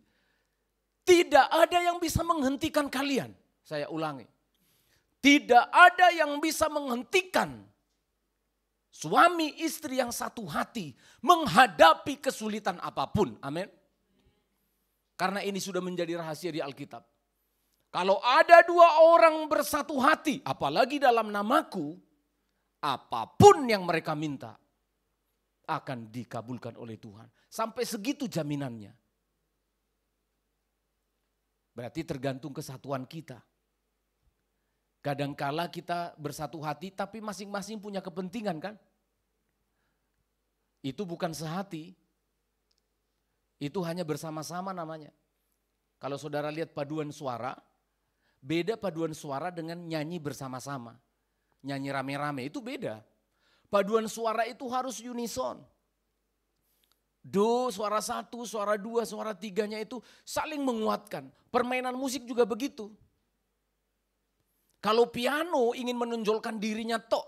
E: Tidak ada yang bisa menghentikan kalian. Saya ulangi. Tidak ada yang bisa menghentikan suami istri yang satu hati menghadapi kesulitan apapun. Amin. Karena ini sudah menjadi rahasia di Alkitab. Kalau ada dua orang bersatu hati, apalagi dalam namaku, apapun yang mereka minta akan dikabulkan oleh Tuhan. Sampai segitu jaminannya. Berarti tergantung kesatuan kita. Kadangkala kita bersatu hati tapi masing-masing punya kepentingan kan? Itu bukan sehati. Itu hanya bersama-sama namanya. Kalau saudara lihat paduan suara, beda paduan suara dengan nyanyi bersama-sama. Nyanyi rame-rame itu beda. Paduan suara itu harus unison. Do, suara satu, suara dua, suara tiganya itu saling menguatkan. Permainan musik juga begitu. Kalau piano ingin menonjolkan dirinya tok,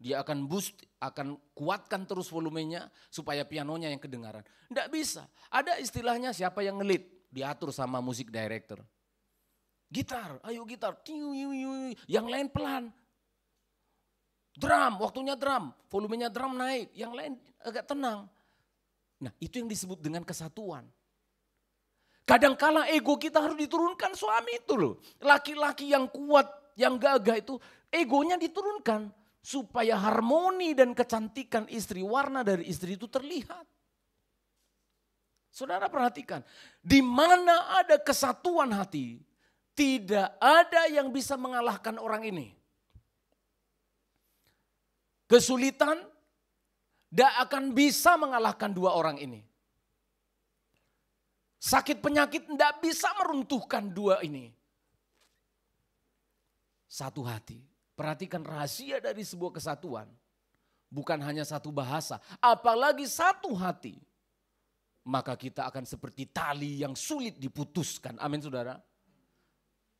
E: dia akan boost, akan kuatkan terus volumenya supaya pianonya yang kedengaran. Tidak bisa. Ada istilahnya siapa yang ngelit, diatur sama musik director. Gitar, ayo gitar, yang lain pelan. Drum, waktunya drum, volumenya drum naik, yang lain agak tenang. Nah itu yang disebut dengan kesatuan. Kadangkala ego kita harus diturunkan, suami itu loh. Laki-laki yang kuat, yang gagah itu egonya diturunkan. Supaya harmoni dan kecantikan istri, warna dari istri itu terlihat. Saudara perhatikan, di mana ada kesatuan hati, tidak ada yang bisa mengalahkan orang ini. Kesulitan tidak akan bisa mengalahkan dua orang ini. Sakit penyakit tidak bisa meruntuhkan dua ini. Satu hati. Perhatikan rahasia dari sebuah kesatuan. Bukan hanya satu bahasa, apalagi satu hati. Maka kita akan seperti tali yang sulit diputuskan. Amin saudara.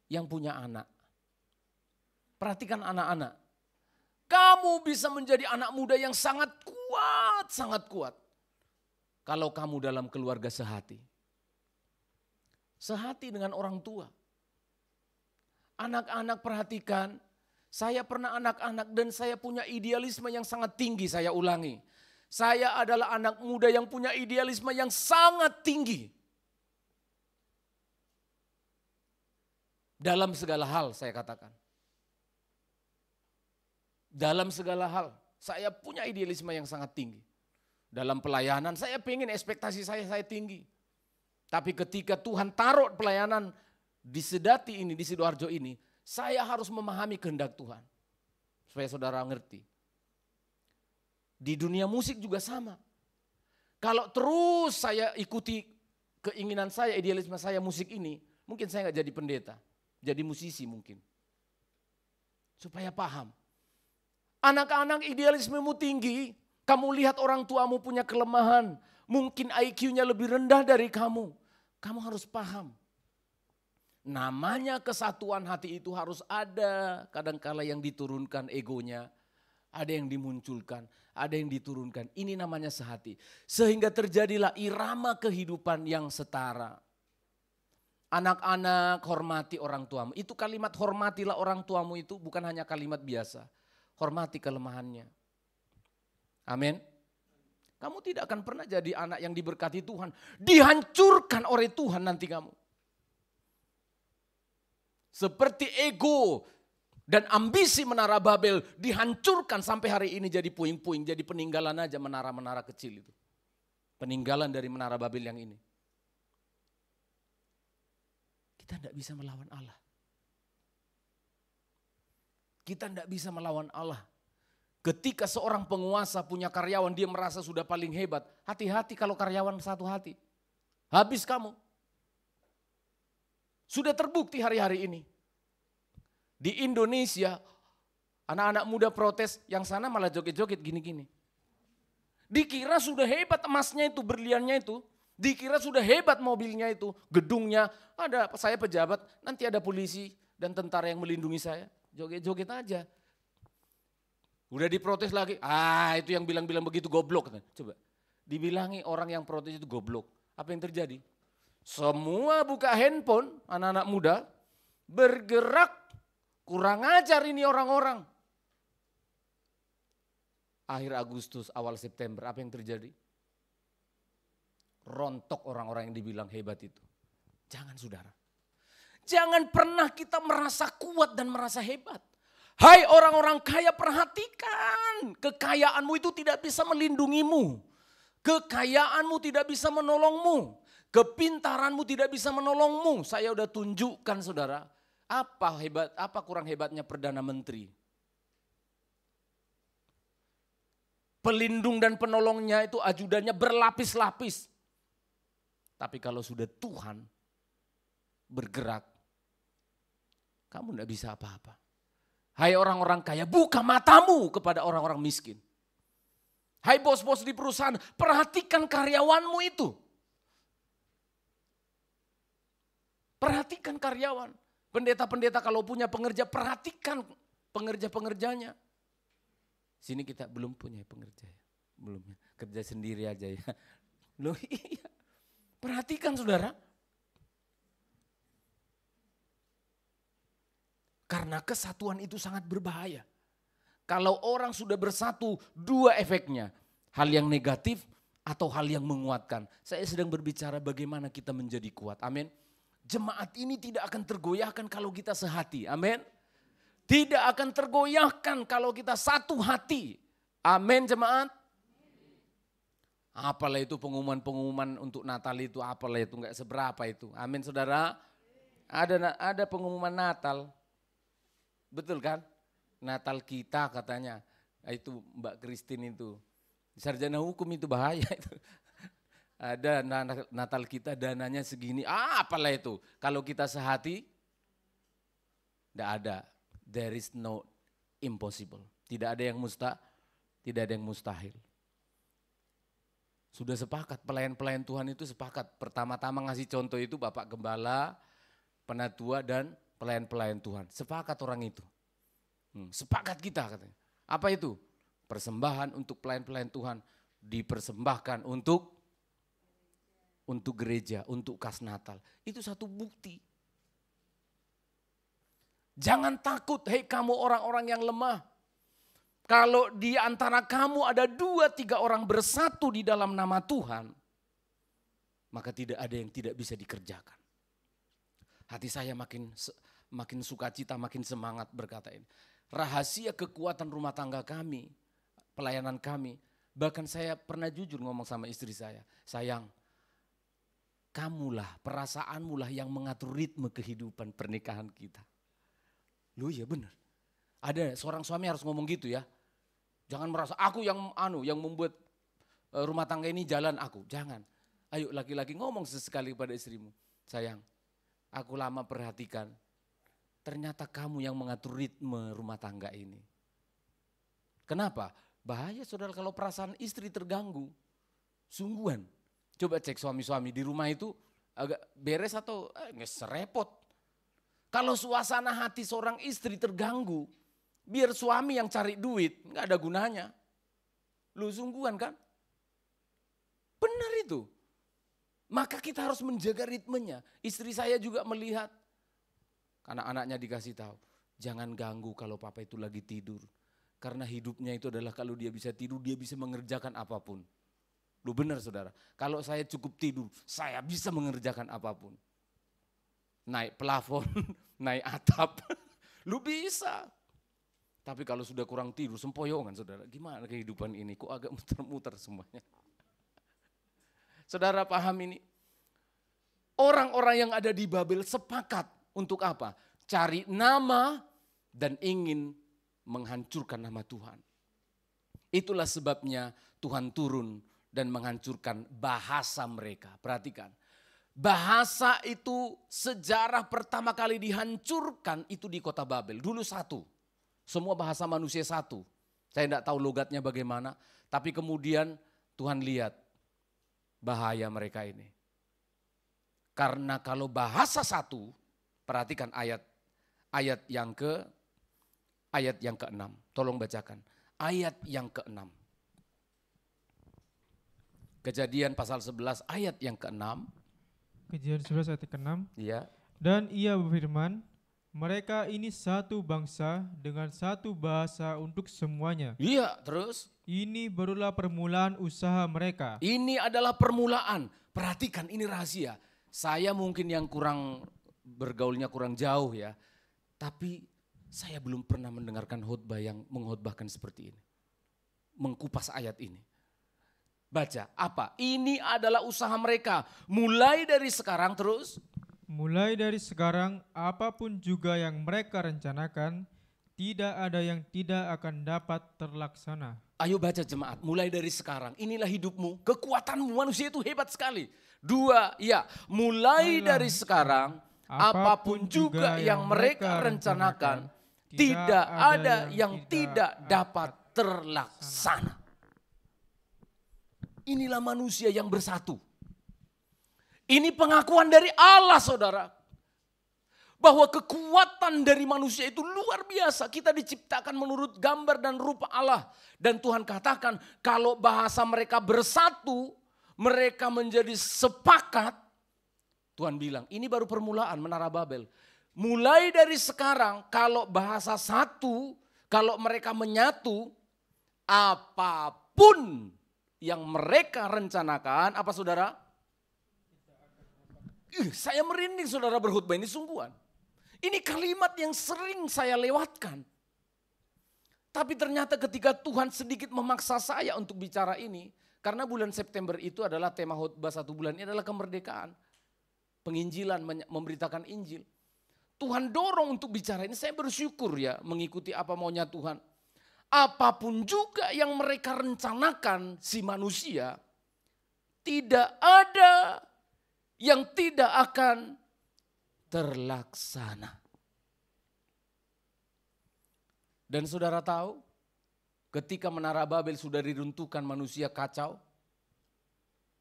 E: Yang punya anak. Perhatikan anak-anak. Kamu bisa menjadi anak muda yang sangat kuat, sangat kuat. Kalau kamu dalam keluarga sehati. Sehati dengan orang tua. Anak-anak perhatikan. Saya pernah anak-anak dan saya punya idealisme yang sangat tinggi, saya ulangi. Saya adalah anak muda yang punya idealisme yang sangat tinggi. Dalam segala hal saya katakan. Dalam segala hal saya punya idealisme yang sangat tinggi. Dalam pelayanan saya pengen ekspektasi saya tinggi. Tapi ketika Tuhan taruh pelayanan di Sedati ini, di Sidoarjo ini, saya harus memahami kehendak Tuhan. Supaya saudara ngerti. Di dunia musik juga sama. Kalau terus saya ikuti keinginan saya, idealisme saya musik ini, mungkin saya nggak jadi pendeta. Jadi musisi mungkin. Supaya paham. Anak-anak idealismemu tinggi, kamu lihat orang tuamu punya kelemahan. Mungkin IQ-nya lebih rendah dari kamu. Kamu harus paham. Namanya kesatuan hati itu harus ada. Kadangkala yang diturunkan egonya. Ada yang dimunculkan. Ada yang diturunkan. Ini namanya sehati. Sehingga terjadilah irama kehidupan yang setara. Anak-anak hormati orang tuamu. Itu kalimat hormatilah orang tuamu itu bukan hanya kalimat biasa. Hormati kelemahannya. Amin. Kamu tidak akan pernah jadi anak yang diberkati Tuhan. Dihancurkan oleh Tuhan nanti kamu. Seperti ego dan ambisi Menara Babel dihancurkan sampai hari ini jadi puing-puing. Jadi peninggalan aja menara-menara kecil itu. Peninggalan dari Menara Babel yang ini. Kita tidak bisa melawan Allah. Kita tidak bisa melawan Allah. Ketika seorang penguasa punya karyawan dia merasa sudah paling hebat. Hati-hati kalau karyawan satu hati. Habis kamu. Sudah terbukti hari-hari ini. Di Indonesia, anak-anak muda protes, yang sana malah joget-joget gini-gini. Dikira sudah hebat emasnya itu, berliannya itu. Dikira sudah hebat mobilnya itu, gedungnya. Ada saya pejabat, nanti ada polisi dan tentara yang melindungi saya. Joget-joget aja. Udah diprotes lagi, itu yang bilang-bilang begitu goblok. Coba, dibilangi orang yang protes itu goblok. Apa yang terjadi? Semua buka handphone, anak-anak muda, bergerak, kurang ajar ini orang-orang. Akhir Agustus, awal September, apa yang terjadi? Rontok orang-orang yang dibilang hebat itu. Jangan saudara. Jangan pernah kita merasa kuat dan merasa hebat. Hai orang-orang kaya, perhatikan. Kekayaanmu itu tidak bisa melindungimu. Kekayaanmu tidak bisa menolongmu. Kepintaranmu tidak bisa menolongmu. Saya udah tunjukkan saudara. Apa kurang hebatnya Perdana Menteri? Pelindung dan penolongnya itu ajudannya berlapis-lapis. Tapi kalau sudah Tuhan bergerak, kamu tidak bisa apa-apa. Hai orang-orang kaya, buka matamu kepada orang-orang miskin. Hai bos-bos di perusahaan, perhatikan karyawanmu itu. Perhatikan karyawan. Pendeta-pendeta kalau punya pengerja, perhatikan pengerja-pengerjanya. Sini kita belum punya pengerja ya. Belum ya. Kerja sendiri aja ya. Loh iya. Perhatikan saudara. Karena kesatuan itu sangat berbahaya. Kalau orang sudah bersatu, dua efeknya. Hal yang negatif atau hal yang menguatkan. Saya sedang berbicara bagaimana kita menjadi kuat. Amin. Jemaat ini tidak akan tergoyahkan kalau kita sehati. Amin. Tidak akan tergoyahkan kalau kita satu hati. Amin jemaat. Apalah itu pengumuman-pengumuman untuk Natal itu, apalah itu, enggak seberapa itu. Amin saudara. Ada pengumuman Natal. Betul kan? Natal kita katanya. Itu Mbak Christine itu. Sarjana hukum itu bahaya itu. Ada Natal kita dananya segini. Apalah itu. Kalau kita sehati, enggak ada. There is no impossible. Tidak ada yang tidak ada yang mustahil. Sudah sepakat, pelayan-pelayan Tuhan itu sepakat. Pertama-tama ngasih contoh itu Bapak Gembala, Penatua dan pelayan-pelayan Tuhan. Sepakat orang itu. Sepakat kita katanya. Apa itu? Persembahan untuk pelayan-pelayan Tuhan dipersembahkan untuk gereja, untuk kas Natal. Itu satu bukti. Jangan takut, hei kamu orang-orang yang lemah. Kalau di antara kamu ada 2-3 orang bersatu di dalam nama Tuhan, maka tidak ada yang tidak bisa dikerjakan. Hati saya makin sukacita, makin semangat berkata ini. Rahasia kekuatan rumah tangga kami, pelayanan kami, bahkan saya pernah jujur ngomong sama istri saya, sayang, kamulah, perasaanmu lah yang mengatur ritme kehidupan pernikahan kita. Loh iya benar. Ada seorang suami harus ngomong gitu ya. Jangan merasa aku yang membuat rumah tangga ini jalan aku. Jangan. Ayo laki-laki ngomong sesekali kepada istrimu. Sayang, aku lama perhatikan. Ternyata kamu yang mengatur ritme rumah tangga ini. Kenapa? Bahaya saudara kalau perasaan istri terganggu. Sungguhan. Coba cek suami-suami di rumah itu agak beres atau serepot. Kalau suasana hati seorang istri terganggu, biar suami yang cari duit, nggak ada gunanya. Lu sungguhan kan? Benar itu. Maka kita harus menjaga ritmenya. Istri saya juga melihat, karena anaknya dikasih tahu, jangan ganggu kalau papa itu lagi tidur. Karena hidupnya itu adalah kalau dia bisa tidur, dia bisa mengerjakan apapun. Lu benar saudara, kalau saya cukup tidur, saya bisa mengerjakan apapun. Naik plafon, naik atap, lu bisa. Tapi kalau sudah kurang tidur, sempoyongan saudara, gimana kehidupan ini? Kok agak muter-muter semuanya? Saudara paham ini? Orang-orang yang ada di Babel sepakat untuk apa? Cari nama dan ingin menghancurkan nama Tuhan. Itulah sebabnya Tuhan turun dan menghancurkan bahasa mereka. Perhatikan. Bahasa itu sejarah pertama kali dihancurkan itu di kota Babel. Dulu satu, semua bahasa manusia satu. Saya tidak tahu logatnya bagaimana, tapi kemudian Tuhan lihat bahaya mereka ini. Karena kalau bahasa satu, perhatikan ayat yang ke-6. Tolong bacakan. Ayat yang ke-6. Kejadian pasal 11 ayat yang ke-6.
F: Kejadian 11 ayat ke-6.
E: Ya.
F: Dan ia berfirman, mereka ini satu bangsa dengan satu bahasa untuk semuanya.
E: Iya, terus?
F: Ini barulah permulaan usaha mereka.
E: Ini adalah permulaan. Perhatikan, ini rahasia. Saya mungkin yang bergaulnya kurang jauh ya. Tapi saya belum pernah mendengarkan khotbah yang mengkhotbahkan seperti ini. Mengkupas ayat ini. Baca, apa? Ini adalah usaha mereka. Mulai dari sekarang terus.
F: Mulai dari sekarang, apapun juga yang mereka rencanakan, tidak ada yang tidak akan dapat terlaksana.
E: Ayo baca jemaat, mulai dari sekarang. Inilah hidupmu, kekuatanmu, manusia itu hebat sekali. 2, ya, mulai dari sekarang, apapun juga yang mereka rencanakan, tidak ada yang tidak dapat terlaksana. Inilah manusia yang bersatu. Ini pengakuan dari Allah, saudara. Bahwa kekuatan dari manusia itu luar biasa. Kita diciptakan menurut gambar dan rupa Allah. Dan Tuhan katakan kalau bahasa mereka bersatu, mereka menjadi sepakat. Tuhan bilang ini baru permulaan Menara Babel. Mulai dari sekarang kalau bahasa satu, kalau mereka menyatu, apapun yang mereka rencanakan, apa saudara? Saya merinding saudara berkhutbah ini sungguhan. Ini kalimat yang sering saya lewatkan. Tapi ternyata ketika Tuhan sedikit memaksa saya untuk bicara ini. Karena bulan September itu adalah tema khotbah 1 bulan. Ini adalah kemerdekaan. Penginjilan, memberitakan Injil. Tuhan dorong untuk bicara ini. Saya bersyukur ya mengikuti apa maunya Tuhan. Apapun juga yang mereka rencanakan si manusia. Tidak ada yang tidak akan terlaksana. Dan saudara tahu, ketika Menara Babel sudah diruntuhkan manusia kacau,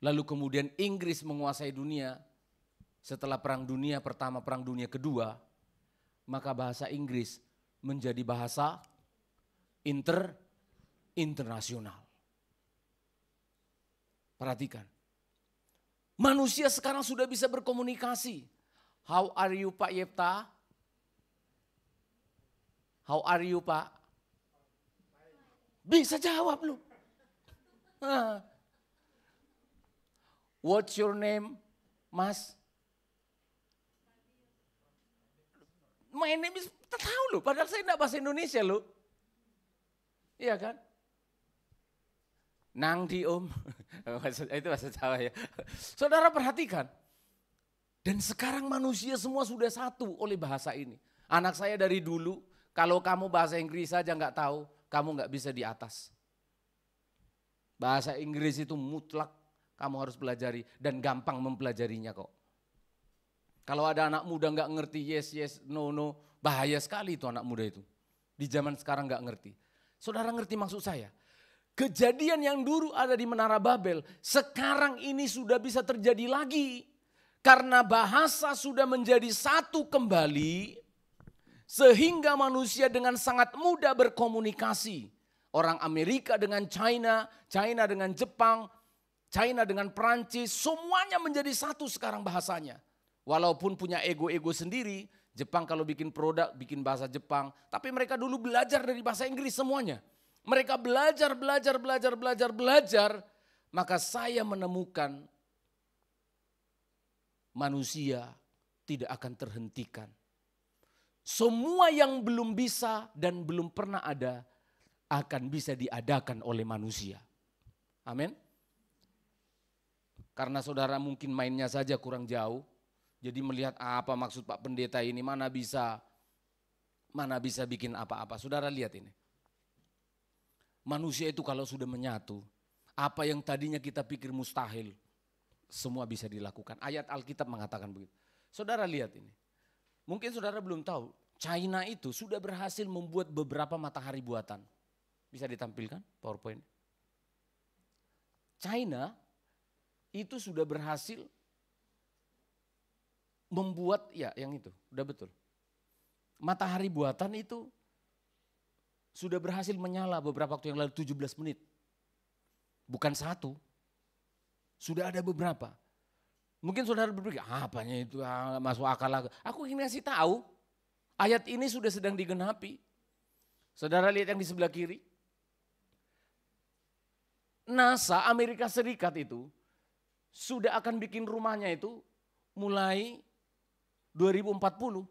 E: lalu kemudian Inggris menguasai dunia, setelah Perang Dunia Pertama, Perang Dunia Kedua, maka bahasa Inggris menjadi bahasa internasional. Perhatikan. Manusia sekarang sudah bisa berkomunikasi. How are you Pak Yepta? How are you Pak? Bisa jawab lu. What's your name, Mas? My name is, tahu lu, padahal saya enggak bahasa Indonesia lu. Iya kan? Nang di om, itu bahasa Jawa ya. Saudara perhatikan, dan sekarang manusia semua sudah satu oleh bahasa ini. Anak saya dari dulu, kalau kamu bahasa Inggris saja nggak tahu, kamu nggak bisa di atas. Bahasa Inggris itu mutlak, kamu harus pelajari dan gampang mempelajarinya kok. Kalau ada anak muda nggak ngerti yes, yes, no, no, bahaya sekali itu anak muda itu. Di zaman sekarang nggak ngerti. Saudara ngerti maksud saya? Kejadian yang dulu ada di Menara Babel, sekarang ini sudah bisa terjadi lagi. Karena bahasa sudah menjadi satu kembali, sehingga manusia dengan sangat mudah berkomunikasi. Orang Amerika dengan China, China dengan Jepang, China dengan Perancis, semuanya menjadi satu sekarang bahasanya. Walaupun punya ego-ego sendiri, Jepang kalau bikin produk, bikin bahasa Jepang. Tapi mereka dulu belajar dari bahasa Inggris semuanya. Mereka belajar, maka saya menemukan manusia tidak akan terhentikan. Semua yang belum bisa dan belum pernah ada akan bisa diadakan oleh manusia. Amin. Karena saudara mungkin mainnya saja kurang jauh, jadi melihat apa maksud Pak Pendeta ini, mana bisa bikin apa-apa. Saudara lihat ini. Manusia itu kalau sudah menyatu, apa yang tadinya kita pikir mustahil, semua bisa dilakukan. Ayat Alkitab mengatakan begitu. Saudara lihat ini. Mungkin saudara belum tahu, China itu sudah berhasil membuat beberapa matahari buatan. Bisa ditampilkan PowerPoint. China itu sudah berhasil membuat, ya yang itu, udah betul. Matahari buatan itu sudah berhasil menyala beberapa waktu yang lalu 17 menit. Bukan satu, sudah ada beberapa. Mungkin saudara berpikir, apanya itu masuk akal lagi. Aku ingin kasih tahu, ayat ini sudah sedang digenapi. Saudara lihat yang di sebelah kiri. NASA Amerika Serikat itu sudah akan bikin rumahnya itu mulai 2040.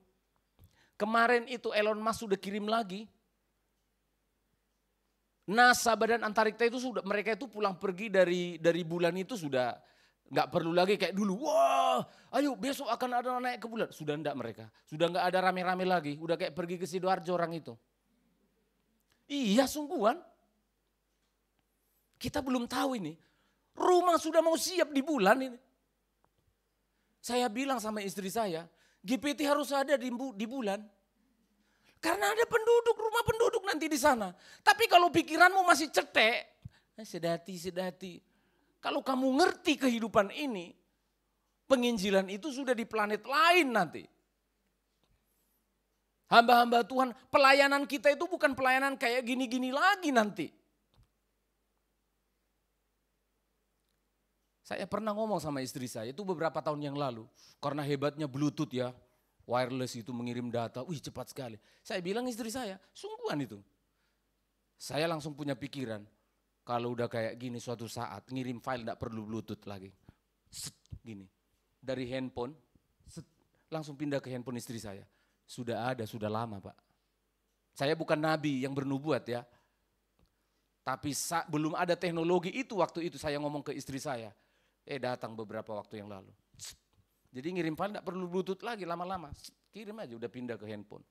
E: Kemarin itu Elon Musk sudah kirim lagi. NASA Badan Antariksa itu sudah, mereka itu pulang pergi dari bulan itu sudah nggak perlu lagi kayak dulu. Wah, ayo besok akan ada naik ke bulan. Sudah enggak mereka, sudah nggak ada rame-rame lagi. Udah kayak pergi ke Sidoarjo orang itu. Iya sungguhan. Kita belum tahu ini. Rumah sudah mau siap di bulan ini. Saya bilang sama istri saya, GPT harus ada di bulan. Karena ada penduduk, rumah penduduk nanti di sana. Tapi kalau pikiranmu masih cetek, sedati. Kalau kamu ngerti kehidupan ini, penginjilan itu sudah di planet lain nanti. Hamba-hamba Tuhan, pelayanan kita itu bukan pelayanan kayak gini-gini lagi nanti. Saya pernah ngomong sama istri saya itu beberapa tahun yang lalu. Karena hebatnya Bluetooth ya, wireless itu mengirim data, wih cepat sekali. Saya bilang istri saya, sungguhan itu. Saya langsung punya pikiran, kalau udah kayak gini suatu saat ngirim file enggak perlu Bluetooth lagi. Set, gini, dari handphone, set, langsung pindah ke handphone istri saya. Sudah ada, sudah lama Pak. Saya bukan nabi yang bernubuat ya. Tapi belum ada teknologi itu waktu itu saya ngomong ke istri saya. Datang beberapa waktu yang lalu. Jadi ngirim file enggak perlu Bluetooth lagi lama-lama. Kirim aja udah pindah ke handphone.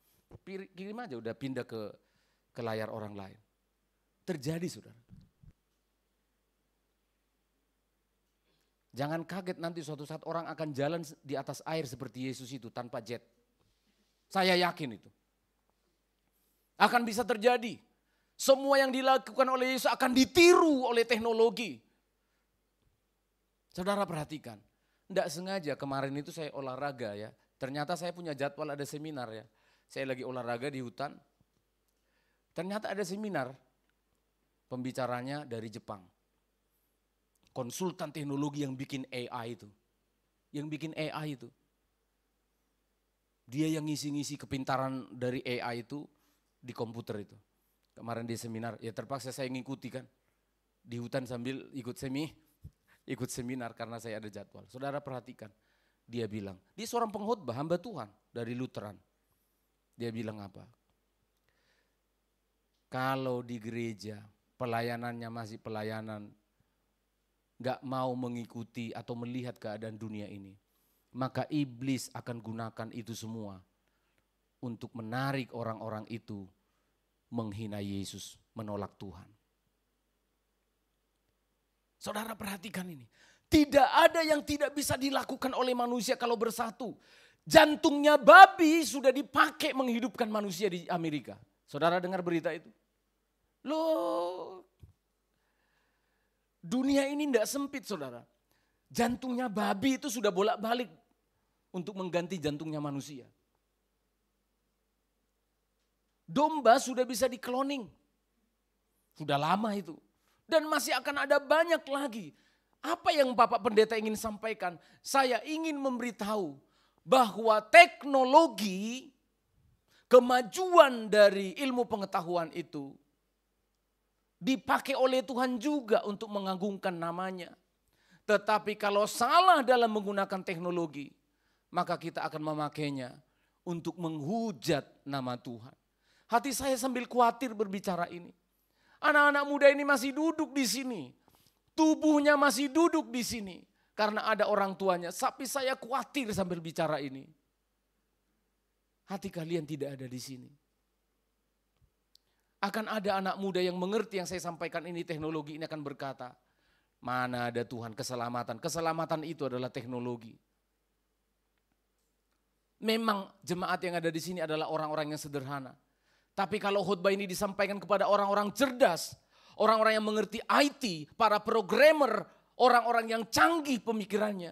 E: Kirim aja udah pindah ke layar orang lain. Terjadi saudara. Jangan kaget nanti suatu saat orang akan jalan di atas air seperti Yesus itu tanpa jet. Saya yakin itu. Akan bisa terjadi. Semua yang dilakukan oleh Yesus akan ditiru oleh teknologi. Saudara perhatikan. Tidak sengaja kemarin itu saya olahraga ya. Ternyata saya punya jadwal ada seminar ya. Saya lagi olahraga di hutan. Ternyata ada seminar. Pembicaranya dari Jepang. Konsultan teknologi yang bikin AI itu. Yang bikin AI itu. Dia yang ngisi-ngisi kepintaran dari AI itu di komputer itu. Kemarin di seminar, ya terpaksa saya ngikuti kan. Di hutan sambil ikut seminar karena saya ada jadwal. Saudara perhatikan, dia bilang, dia seorang pengkhotbah hamba Tuhan dari Lutheran. Dia bilang apa? Kalau di gereja pelayanannya masih pelayanan, gak mau mengikuti atau melihat keadaan dunia ini, maka iblis akan gunakan itu semua untuk menarik orang-orang itu menghina Yesus, menolak Tuhan. Saudara perhatikan ini. Tidak ada yang tidak bisa dilakukan oleh manusia kalau bersatu. Jantungnya babi sudah dipakai menghidupkan manusia di Amerika. Saudara dengar berita itu? Loh, dunia ini tidak sempit saudara. Jantungnya babi itu sudah bolak-balik untuk mengganti jantungnya manusia. Domba sudah bisa dikloning. Sudah lama itu. Dan masih akan ada banyak lagi. Apa yang Bapak Pendeta ingin sampaikan? Saya ingin memberitahu bahwa teknologi, kemajuan dari ilmu pengetahuan itu dipakai oleh Tuhan juga untuk mengagungkan namanya. Tetapi kalau salah dalam menggunakan teknologi, maka kita akan memakainya untuk menghujat nama Tuhan. Hati saya sambil khawatir berbicara ini. Anak-anak muda ini masih duduk di sini. Tubuhnya masih duduk di sini. Karena ada orang tuanya. Tapi saya khawatir sambil bicara ini. Hati kalian tidak ada di sini. Akan ada anak muda yang mengerti yang saya sampaikan ini, teknologi ini akan berkata, mana ada Tuhan keselamatan. Keselamatan itu adalah teknologi. Memang jemaat yang ada di sini adalah orang-orang yang sederhana. Tapi kalau khotbah ini disampaikan kepada orang-orang cerdas, orang-orang yang mengerti IT, para programmer, orang-orang yang canggih pemikirannya.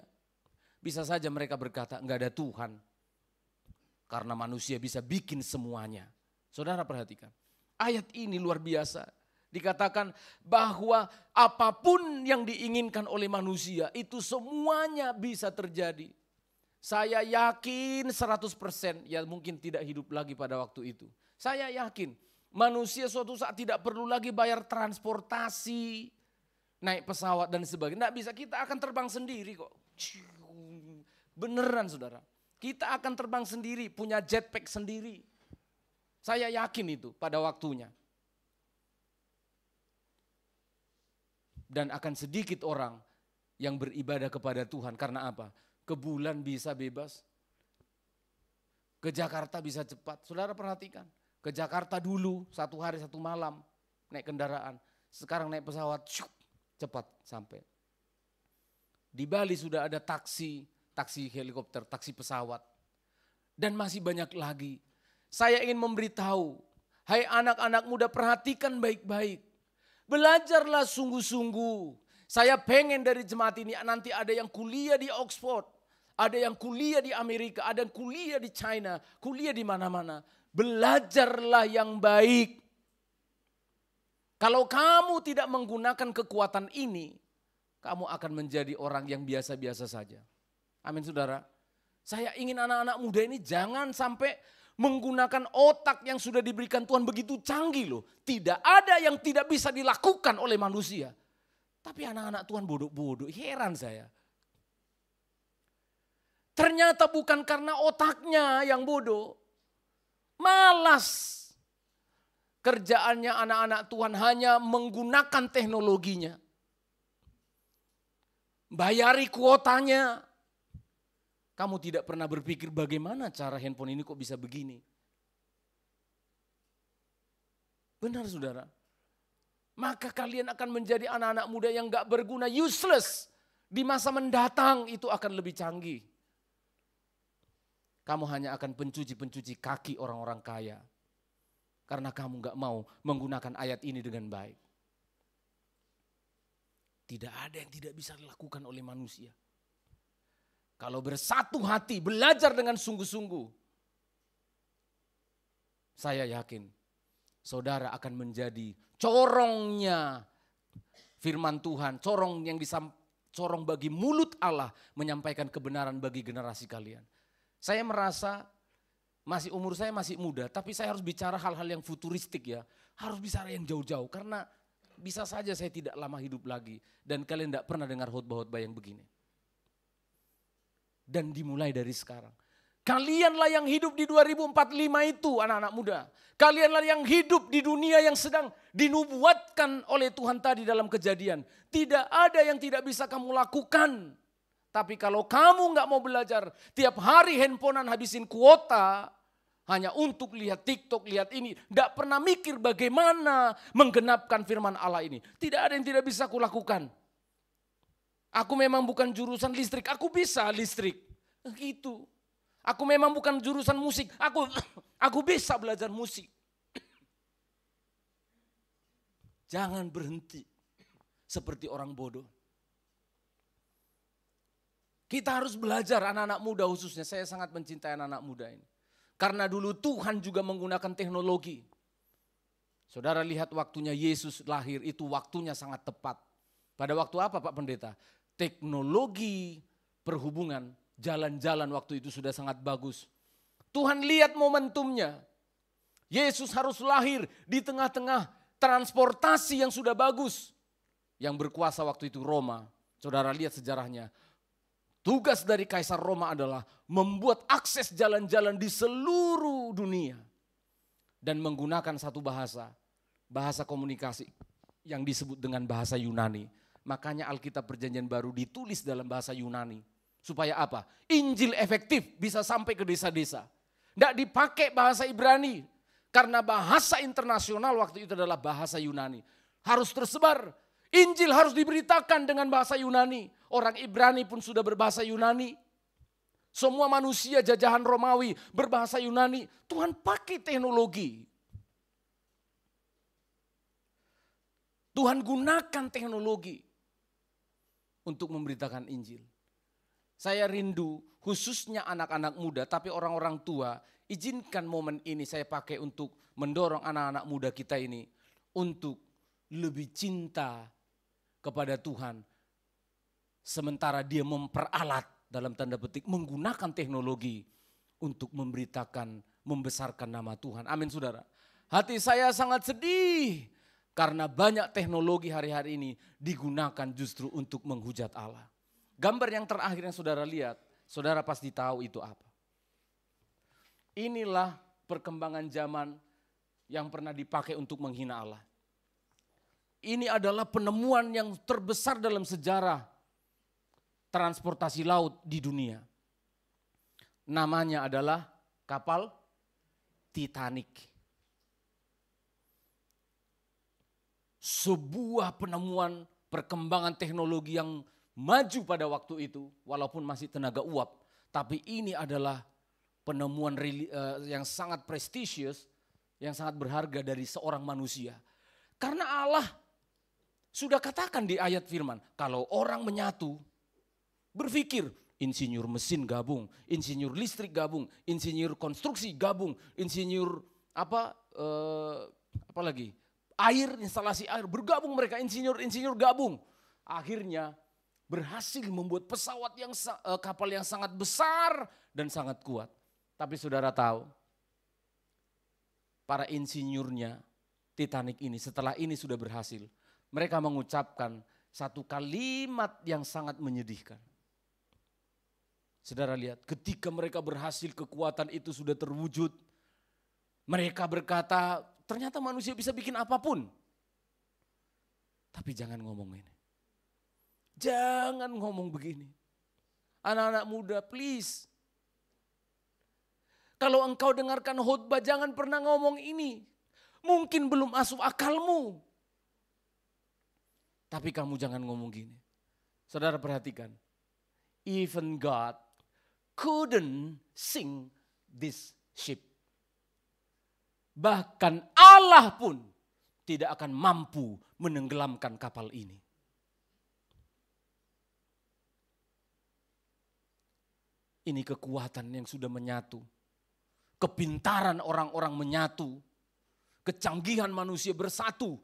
E: Bisa saja mereka berkata enggak ada Tuhan. Karena manusia bisa bikin semuanya. Saudara perhatikan, ayat ini luar biasa. Dikatakan bahwa apapun yang diinginkan oleh manusia itu semuanya bisa terjadi. Saya yakin 100%, ya mungkin tidak hidup lagi pada waktu itu. Saya yakin manusia suatu saat tidak perlu lagi bayar transportasi, naik pesawat dan sebagainya. Nggak bisa, kita akan terbang sendiri kok. Beneran saudara, kita akan terbang sendiri, punya jetpack sendiri. Saya yakin itu pada waktunya. Dan akan sedikit orang yang beribadah kepada Tuhan. Karena apa? Ke bulan bisa bebas. Ke Jakarta bisa cepat. Saudara perhatikan. Ke Jakarta dulu 1 hari 1 malam naik kendaraan. Sekarang naik pesawat cepat sampai. Di Bali sudah ada taksi helikopter, taksi pesawat. Dan masih banyak lagi. Saya ingin memberitahu, hai anak-anak muda, perhatikan baik-baik. Belajarlah sungguh-sungguh. Saya pengen dari jemaat ini nanti ada yang kuliah di Oxford, ada yang kuliah di Amerika, ada yang kuliah di China, kuliah di mana-mana. Belajarlah yang baik. Kalau kamu tidak menggunakan kekuatan ini, kamu akan menjadi orang yang biasa-biasa saja. Amin saudara. Saya ingin anak-anak muda ini jangan sampai menggunakan otak yang sudah diberikan Tuhan begitu canggih loh. Tidak ada yang tidak bisa dilakukan oleh manusia. Tapi anak-anak Tuhan bodoh-bodoh, heran saya. Ternyata bukan karena otaknya yang bodoh. Malas. Kerjaannya anak-anak Tuhan hanya menggunakan teknologinya. Bayari kuotanya. Kamu tidak pernah berpikir bagaimana cara handphone ini kok bisa begini. Benar saudara. Maka kalian akan menjadi anak-anak muda yang gak berguna, useless. Di masa mendatang itu akan lebih canggih. Kamu hanya akan pencuci-pencuci kaki orang-orang kaya. Karena kamu gak mau menggunakan ayat ini dengan baik. Tidak ada yang tidak bisa dilakukan oleh manusia. Kalau bersatu hati, belajar dengan sungguh-sungguh. Saya yakin saudara akan menjadi corongnya firman Tuhan. Corong bagi mulut Allah menyampaikan kebenaran bagi generasi kalian. Saya merasa umur saya masih muda, tapi saya harus bicara hal-hal yang futuristik ya. Harus bicara yang jauh-jauh karena bisa saja saya tidak lama hidup lagi. Dan kalian tidak pernah dengar khotbah-khotbah yang begini. Dan dimulai dari sekarang. Kalianlah yang hidup di 2045 itu anak-anak muda. Kalianlah yang hidup di dunia yang sedang dinubuatkan oleh Tuhan tadi dalam Kejadian. Tidak ada yang tidak bisa kamu lakukan. Tapi kalau kamu gak mau belajar, tiap hari handphonean habisin kuota, hanya untuk lihat TikTok, lihat ini. Gak pernah mikir bagaimana menggenapkan firman Allah ini. Tidak ada yang tidak bisa kulakukan. Aku memang bukan jurusan listrik, aku bisa listrik. Gitu. Aku memang bukan jurusan musik, aku bisa belajar musik. Jangan berhenti seperti orang bodoh. Kita harus belajar, anak-anak muda khususnya. Saya sangat mencintai anak-anak muda ini. Karena dulu Tuhan juga menggunakan teknologi. Saudara lihat waktunya Yesus lahir, itu waktunya sangat tepat. Pada waktu apa Pak Pendeta? Teknologi perhubungan, jalan-jalan waktu itu sudah sangat bagus. Tuhan lihat momentumnya. Yesus harus lahir di tengah-tengah transportasi yang sudah bagus. Yang berkuasa waktu itu Roma. Saudara lihat sejarahnya. Tugas dari Kaisar Roma adalah membuat akses jalan-jalan di seluruh dunia. Dan menggunakan satu bahasa komunikasi yang disebut dengan bahasa Yunani. Makanya Alkitab Perjanjian Baru ditulis dalam bahasa Yunani. Supaya apa? Injil efektif bisa sampai ke desa-desa. Tidak dipakai bahasa Ibrani. Karena bahasa internasional waktu itu adalah bahasa Yunani. Harus tersebar. Injil harus diberitakan dengan bahasa Yunani. Orang Ibrani pun sudah berbahasa Yunani. Semua manusia jajahan Romawi berbahasa Yunani. Tuhan pakai teknologi. Tuhan gunakan teknologi untuk memberitakan Injil. Saya rindu khususnya anak-anak muda, tapi orang-orang tua, izinkan momen ini saya pakai untuk mendorong anak-anak muda kita ini untuk lebih cinta kepada Tuhan. Sementara dia memperalat dalam tanda petik menggunakan teknologi untuk memberitakan, membesarkan nama Tuhan. Amin saudara. Hati saya sangat sedih karena banyak teknologi hari-hari ini digunakan justru untuk menghujat Allah. Gambar yang terakhir yang saudara lihat, saudara pasti tahu itu apa. Inilah perkembangan zaman yang pernah dipakai untuk menghina Allah. Ini adalah penemuan yang terbesar dalam sejarah transportasi laut di dunia. Namanya adalah kapal Titanic. Sebuah penemuan perkembangan teknologi yang maju pada waktu itu, walaupun masih tenaga uap. Tapi ini adalah penemuan yang sangat prestisius, yang sangat berharga dari seorang manusia. Karena Allah sudah katakan di ayat firman, kalau orang menyatu, berpikir insinyur mesin gabung, insinyur listrik gabung, insinyur konstruksi gabung, insinyur apa lagi? Air, instalasi air, bergabung mereka, insinyur gabung. Akhirnya berhasil membuat pesawat kapal yang sangat besar dan sangat kuat. Tapi saudara tahu, para insinyurnya Titanic ini setelah ini sudah berhasil. Mereka mengucapkan satu kalimat yang sangat menyedihkan. Saudara lihat, ketika mereka berhasil kekuatan itu sudah terwujud. Mereka berkata, ternyata manusia bisa bikin apapun. Tapi jangan ngomong ini. Jangan ngomong begini. Anak-anak muda, please. Kalau engkau dengarkan khotbah, jangan pernah ngomong ini. Mungkin belum masuk akalmu. Tapi kamu jangan ngomong gini. Saudara perhatikan. Even God couldn't sink this ship. Bahkan Allah pun tidak akan mampu menenggelamkan kapal ini. Ini kekuatan yang sudah menyatu. Kepintaran orang-orang menyatu. Kecanggihan manusia bersatu.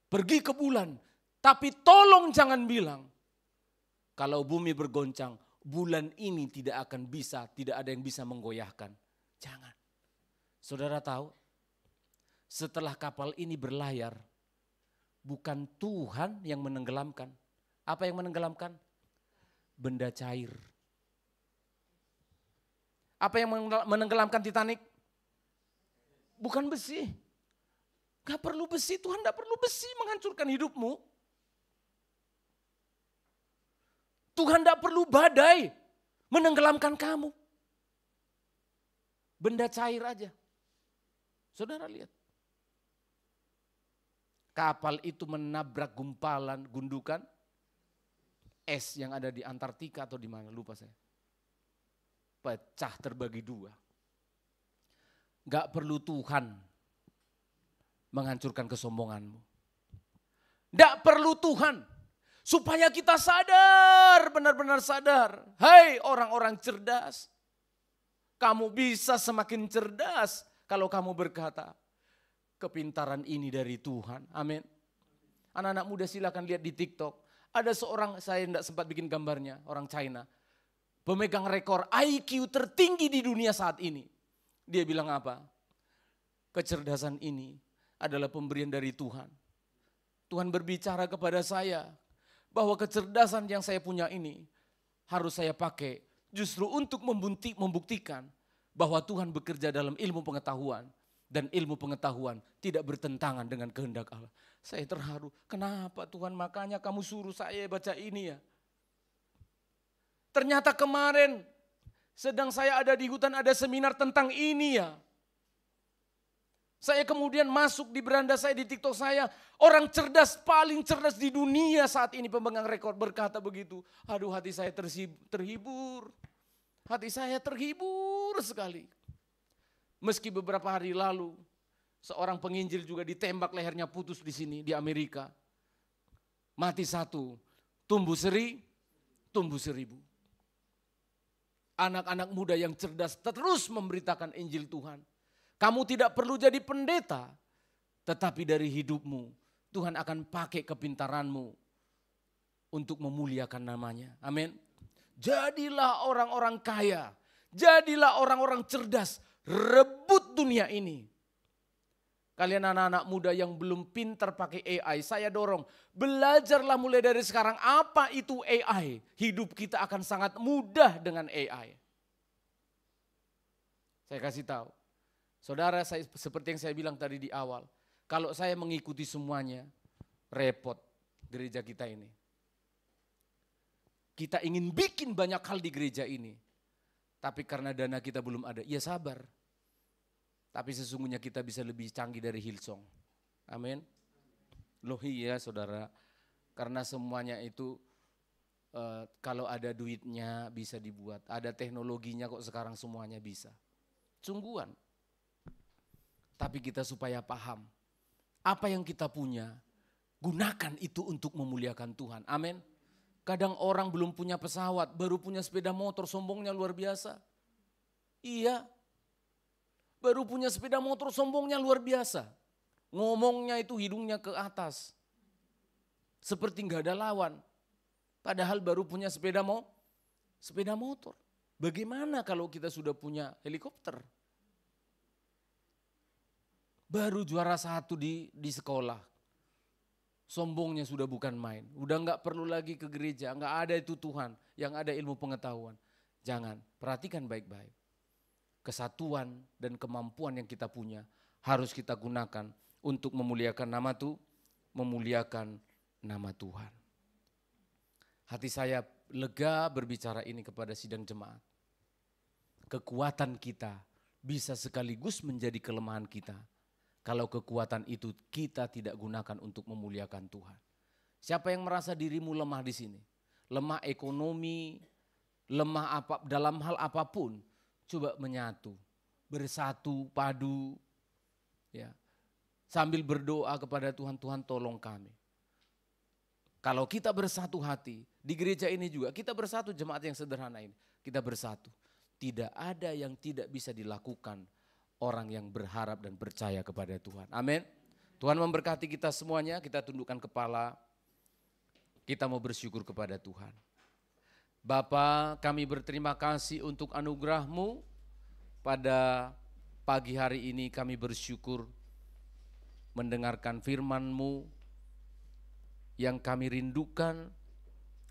E: Pergi ke bulan. Tapi tolong jangan bilang, kalau bumi bergoncang, bulan ini tidak akan bisa, tidak ada yang bisa menggoyahkan. Jangan. Saudara tahu, setelah kapal ini berlayar, bukan Tuhan yang menenggelamkan. Apa yang menenggelamkan? Benda cair. Apa yang menenggelamkan Titanic? Bukan besi. Gak perlu besi, Tuhan gak perlu besi menghancurkan hidupmu. Tuhan tidak perlu badai menenggelamkan kamu. Benda cair aja. Saudara lihat. Kapal itu menabrak gundukan es yang ada di Antartika atau di mana, lupa saya. Pecah terbagi dua. Gak perlu Tuhan menghancurkan kesombonganmu. Gak perlu Tuhan. Supaya kita sadar, benar-benar sadar. Hai orang-orang cerdas. Kamu bisa semakin cerdas kalau kamu berkata, kepintaran ini dari Tuhan. Amin. Anak-anak muda silakan lihat di TikTok. Ada seorang, saya tidak sempat bikin gambarnya, orang China. Pemegang rekor IQ tertinggi di dunia saat ini. Dia bilang apa? Kecerdasan ini adalah pemberian dari Tuhan. Tuhan berbicara kepada saya. Bahwa kecerdasan yang saya punya ini harus saya pakai justru untuk membuktikan bahwa Tuhan bekerja dalam ilmu pengetahuan. Dan ilmu pengetahuan tidak bertentangan dengan kehendak Allah. Saya terharu, kenapa Tuhan makanya kamu suruh saya baca ini ya. Ternyata kemarin sedang saya ada di hutan ada seminar tentang ini ya. Saya kemudian masuk di beranda saya, di TikTok saya. Orang cerdas, paling cerdas di dunia saat ini pemegang rekor berkata begitu. Aduh hati saya terhibur. Hati saya terhibur sekali. Meski beberapa hari lalu, seorang penginjil juga ditembak lehernya putus di sini, di Amerika. Mati satu, tumbuh seribu. Anak-anak muda yang cerdas terus memberitakan Injil Tuhan. Kamu tidak perlu jadi pendeta, tetapi dari hidupmu Tuhan akan pakai kepintaranmu untuk memuliakan namanya. Amin. Jadilah orang-orang kaya, jadilah orang-orang cerdas, rebut dunia ini. Kalian anak-anak muda yang belum pintar pakai AI, saya dorong, belajarlah mulai dari sekarang apa itu AI. Hidup kita akan sangat mudah dengan AI. Saya kasih tahu, saudara, saya seperti yang saya bilang tadi di awal, kalau saya mengikuti semuanya, repot gereja kita ini. Kita ingin bikin banyak hal di gereja ini, tapi karena dana kita belum ada, ya sabar. Tapi sesungguhnya kita bisa lebih canggih dari Hillsong. Amin. Loh iya saudara, karena semuanya itu kalau ada duitnya bisa dibuat. Ada teknologinya kok sekarang semuanya bisa. Sungguhan. Tapi kita supaya paham, apa yang kita punya, gunakan itu untuk memuliakan Tuhan. Amin. Kadang orang belum punya pesawat, baru punya sepeda motor, sombongnya luar biasa. Iya. Baru punya sepeda motor, sombongnya luar biasa. Ngomongnya itu hidungnya ke atas. Seperti nggak ada lawan. Padahal baru punya sepeda motor. Bagaimana kalau kita sudah punya helikopter? Baru juara 1 di sekolah. Sombongnya sudah bukan main. Udah nggak perlu lagi ke gereja, nggak ada itu Tuhan. Yang ada ilmu pengetahuan. Jangan, perhatikan baik-baik. Kesatuan dan kemampuan yang kita punya harus kita gunakan untuk memuliakan nama Tuhan. Hati saya lega berbicara ini kepada sidang jemaat. Kekuatan kita bisa sekaligus menjadi kelemahan kita kalau kekuatan itu kita tidak gunakan untuk memuliakan Tuhan. Siapa yang merasa dirimu lemah di sini? Lemah ekonomi, lemah dalam hal apapun. Coba menyatu, bersatu, padu, ya, sambil berdoa kepada Tuhan, Tuhan tolong kami. Kalau kita bersatu hati, di gereja ini juga kita bersatu, jemaat yang sederhana ini, kita bersatu. Tidak ada yang tidak bisa dilakukan orang yang berharap dan percaya kepada Tuhan. Amin. Tuhan memberkati kita semuanya, kita tundukkan kepala, kita mau bersyukur kepada Tuhan. Bapa, kami berterima kasih untuk anugerah-Mu. Pada pagi hari ini kami bersyukur mendengarkan firman-Mu yang kami rindukan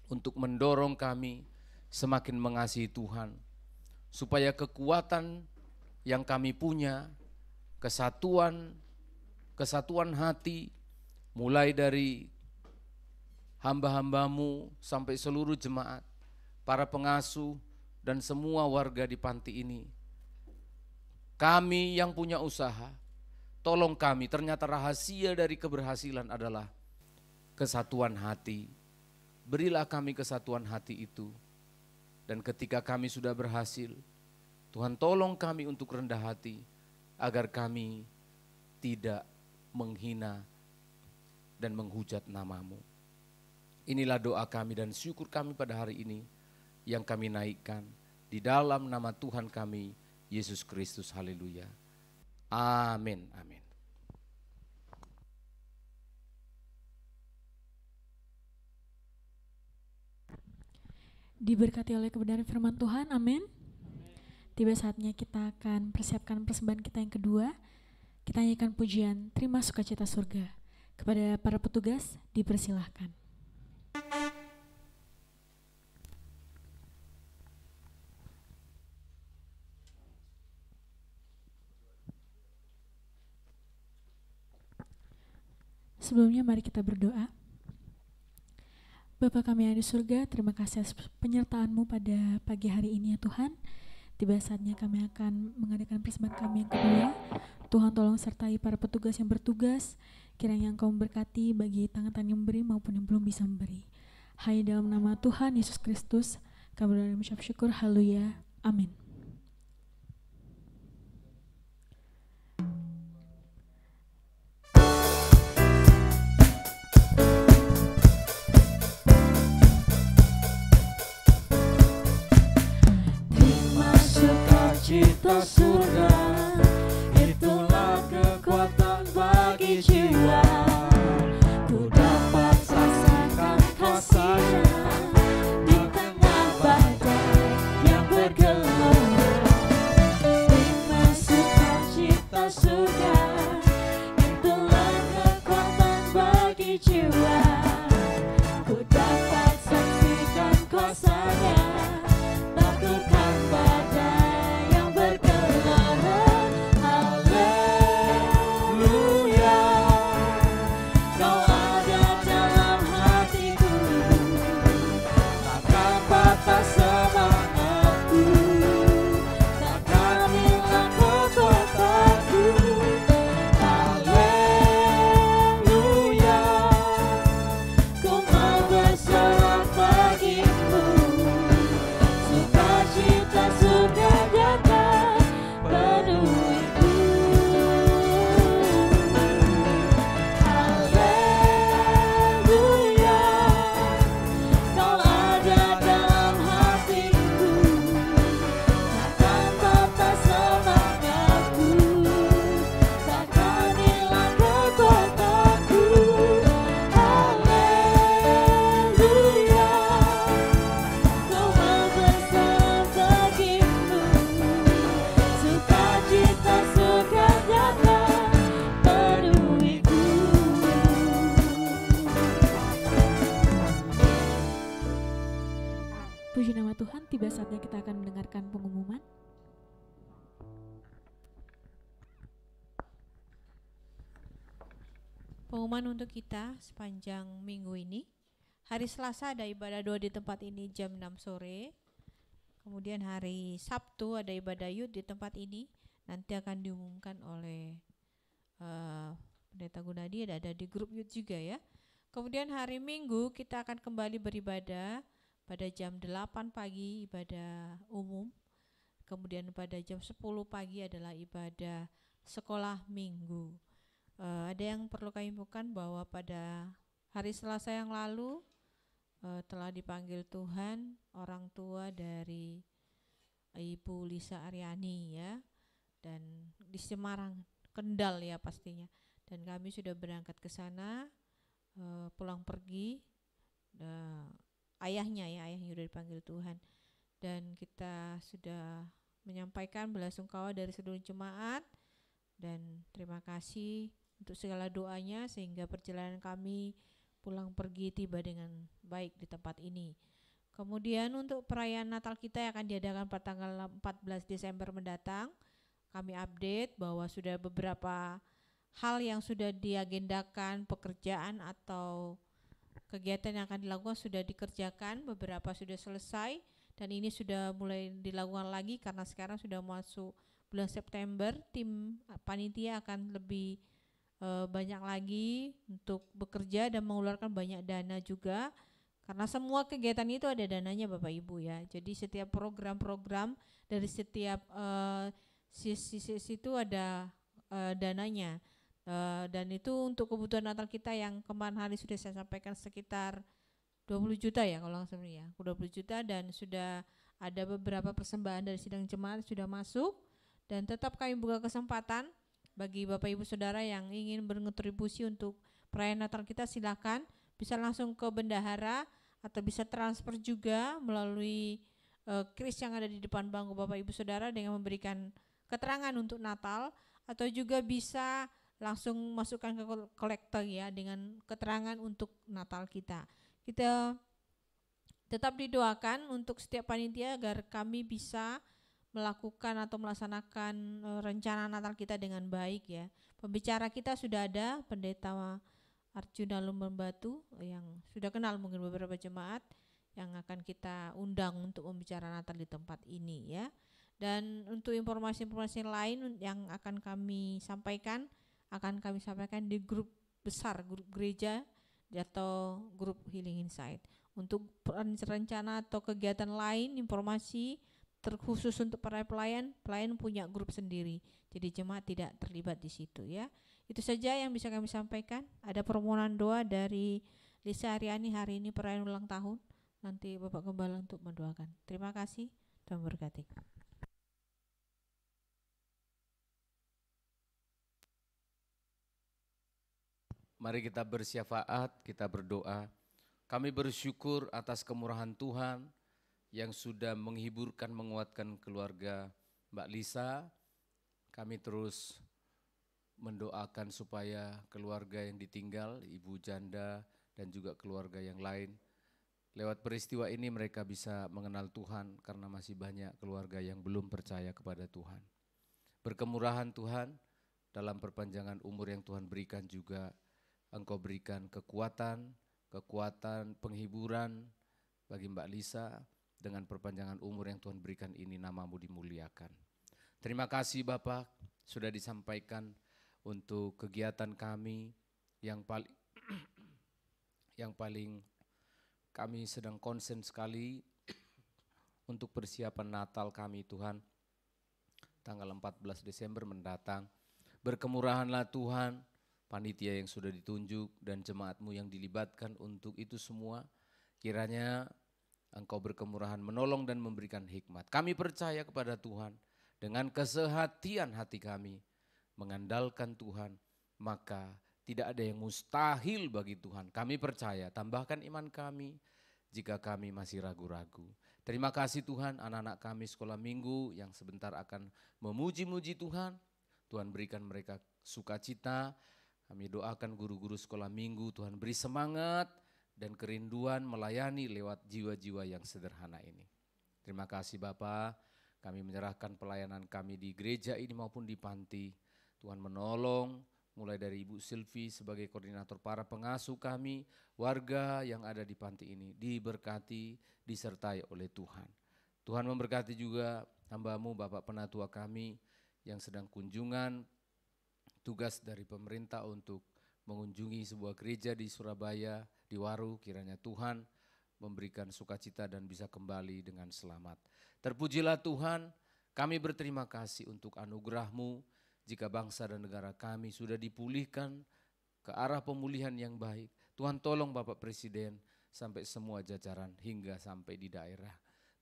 E: untuk mendorong kami semakin mengasihi Tuhan. Supaya kekuatan yang kami punya, kesatuan hati, mulai dari hamba-hamba-Mu sampai seluruh jemaat, para pengasuh dan semua warga di panti ini. Kami yang punya usaha, tolong kami, ternyata rahasia dari keberhasilan adalah kesatuan hati. Berilah kami kesatuan hati itu. Dan ketika kami sudah berhasil, Tuhan tolong kami untuk rendah hati, agar kami tidak menghina dan menghujat nama-Mu. Inilah doa kami dan syukur kami pada hari ini, yang kami naikkan di dalam nama Tuhan kami, Yesus Kristus. Haleluya. Amin. Amin.
A: Diberkati oleh kebenaran firman Tuhan, amin. Tiba saatnya kita akan persiapkan persembahan kita yang kedua. Kita nyanyikan pujian Terima Sukacita Surga. Kepada para petugas dipersilahkan. Sebelumnya mari kita berdoa. Bapa kami yang di surga, terima kasih atas penyertaan-Mu pada pagi hari ini ya Tuhan. Tiba saatnya kami akan mengadakan persembahan kami yang kedua. Tuhan tolong sertai para petugas yang bertugas, kiranya Engkau memberkati bagi tangan-tangan yang memberi maupun yang belum bisa memberi. Hanya dalam nama Tuhan Yesus Kristus, kami berdoa dan mengucap syukur. Haleluya. Amin.
C: sukacita surga, itulah kekuatan bagi jiwa. Ku dapat rasakan kasih-Nya di tengah badai yang bergelora. Nikmat sukacita surga, itulah kekuatan bagi jiwa. Ku dapat saksikan kuasa-Nya, taklukkan badai yang bergelora. Haleluya, Kau ada dalam hatiku, takkan patah semangatku, takkan hilang kekuatanku. Haleluya, ku mau bersorak bagimu, sukacita surga datang penuhiku. Haleluya, Kau ada dalam hatiku, takkan patah semangatku, takkan hilang kekuatanku. Haleluya, Kau mau bersorak bagimu, sukacita surga datang penuhiku.
A: Puji nama Tuhan, tiba saatnya kita akan mendengarkan pengumuman.
B: Pengumuman untuk kita sepanjang minggu ini. Hari Selasa ada ibadah doa di tempat ini jam 6 sore. Kemudian hari Sabtu ada ibadah youth di tempat ini. Nanti akan diumumkan oleh Pendeta Gunadi, ada di grup youth juga ya. Kemudian hari Minggu kita akan kembali beribadah pada jam 8 pagi ibadah umum. Kemudian pada jam 10 pagi adalah ibadah sekolah minggu. Ada yang perlu kami infokan bahwa pada hari Selasa yang lalu telah dipanggil Tuhan orang tua dari Ibu Lisa Aryani ya, dan di Semarang, Kendal ya pastinya. Dan kami sudah berangkat ke sana, pulang pergi, ayahnya sudah dipanggil Tuhan, dan kita sudah menyampaikan belasungkawa dari seluruh jemaat dan terima kasih untuk segala doanya sehingga perjalanan kami pulang pergi tiba dengan baik di tempat ini. Kemudian untuk perayaan Natal kita yang akan diadakan pada tanggal 14 Desember mendatang, kami update bahwa sudah beberapa hal yang sudah diagendakan, pekerjaan atau kegiatan yang akan dilakukan sudah dikerjakan, beberapa sudah selesai dan ini sudah mulai dilakukan lagi karena sekarang sudah masuk bulan September. Tim panitia akan lebih banyak lagi untuk bekerja dan mengeluarkan banyak dana juga, karena semua kegiatan itu ada dananya Bapak Ibu ya. Jadi setiap program-program dari setiap sisi itu ada dananya. Dan itu untuk kebutuhan Natal kita yang kemarin hari sudah saya sampaikan sekitar 20 juta ya kalau nggak salah ya, 20 juta, dan sudah ada beberapa persembahan dari sidang jemaat sudah masuk. Dan tetap kami buka kesempatan bagi Bapak Ibu Saudara yang ingin berkontribusi untuk perayaan Natal kita, silakan bisa langsung ke bendahara atau bisa transfer juga melalui kris yang ada di depan bangku Bapak Ibu Saudara dengan memberikan keterangan untuk Natal, atau juga bisa langsung masukkan ke kolektor ya dengan keterangan untuk Natal kita. Kita tetap didoakan untuk setiap panitia agar kami bisa melakukan atau melaksanakan rencana Natal kita dengan baik ya. Pembicara kita sudah ada, Pendeta Arjuna Lumbembatu yang sudah kenal mungkin beberapa jemaat yang akan kita undang untuk membicara Natal di tempat ini ya. Dan untuk informasi-informasi lain yang akan kami sampaikan di grup besar, grup gereja atau grup Healing Insight. Untuk rencana atau kegiatan lain, informasi terkhusus untuk para pelayan punya grup sendiri. Jadi jemaat tidak terlibat di situ ya. Itu saja yang bisa kami sampaikan. Ada permohonan doa dari Lisa Aryani hari ini perayaan ulang tahun. Nanti Bapak Gembala untuk mendoakan. Terima kasih, Tuhan berkati.
E: Mari kita bersyafaat, kita berdoa. Kami bersyukur atas kemurahan Tuhan yang sudah menghiburkan, menguatkan keluarga Mbak Lisa. Kami terus mendoakan supaya keluarga yang ditinggal, ibu janda dan juga keluarga yang lain, lewat peristiwa ini mereka bisa mengenal Tuhan karena masih banyak keluarga yang belum percaya kepada Tuhan. Berkemurahan Tuhan dalam perpanjangan umur yang Tuhan berikan juga, Engkau berikan kekuatan penghiburan bagi Mbak Lisa. Dengan perpanjangan umur yang Tuhan berikan ini, nama-Mu dimuliakan. Terima kasih Bapak, sudah disampaikan untuk kegiatan kami yang paling kami sedang konsen sekali untuk persiapan Natal kami Tuhan, tanggal 14 Desember mendatang. Berkemurahanlah Tuhan, panitia yang sudah ditunjuk dan jemaat-Mu yang dilibatkan untuk itu semua. Kiranya Engkau berkemurahan menolong dan memberikan hikmat. Kami percaya kepada Tuhan dengan kesehatian hati kami, mengandalkan Tuhan, maka tidak ada yang mustahil bagi Tuhan. Kami percaya, tambahkan iman kami jika kami masih ragu-ragu. Terima kasih Tuhan, anak-anak kami sekolah minggu yang sebentar akan memuji-muji Tuhan. Tuhan berikan mereka sukacita. Kami doakan guru-guru sekolah minggu, Tuhan beri semangat dan kerinduan melayani lewat jiwa-jiwa yang sederhana ini. Terima kasih Bapa, kami menyerahkan pelayanan kami di gereja ini maupun di panti. Tuhan menolong, mulai dari Ibu Silvi sebagai koordinator para pengasuh kami, warga yang ada di panti ini diberkati, disertai oleh Tuhan. Tuhan memberkati juga hamba-Mu Bapak Penatua kami yang sedang kunjungan, tugas dari pemerintah untuk mengunjungi sebuah gereja di Surabaya, di Waru. Kiranya Tuhan memberikan sukacita dan bisa kembali dengan selamat. Terpujilah Tuhan, kami berterima kasih untuk anugerah-Mu. Jika bangsa dan negara kami sudah dipulihkan ke arah pemulihan yang baik, Tuhan tolong Bapak Presiden sampai semua jajaran hingga sampai di daerah.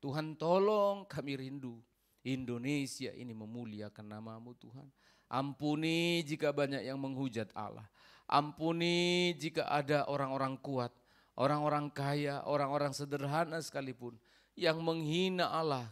E: Tuhan tolong, kami rindu Indonesia ini memuliakan nama-Mu Tuhan. Ampuni jika banyak yang menghujat Allah. Ampuni jika ada orang-orang kuat, orang-orang kaya, orang-orang sederhana sekalipun yang menghina Allah,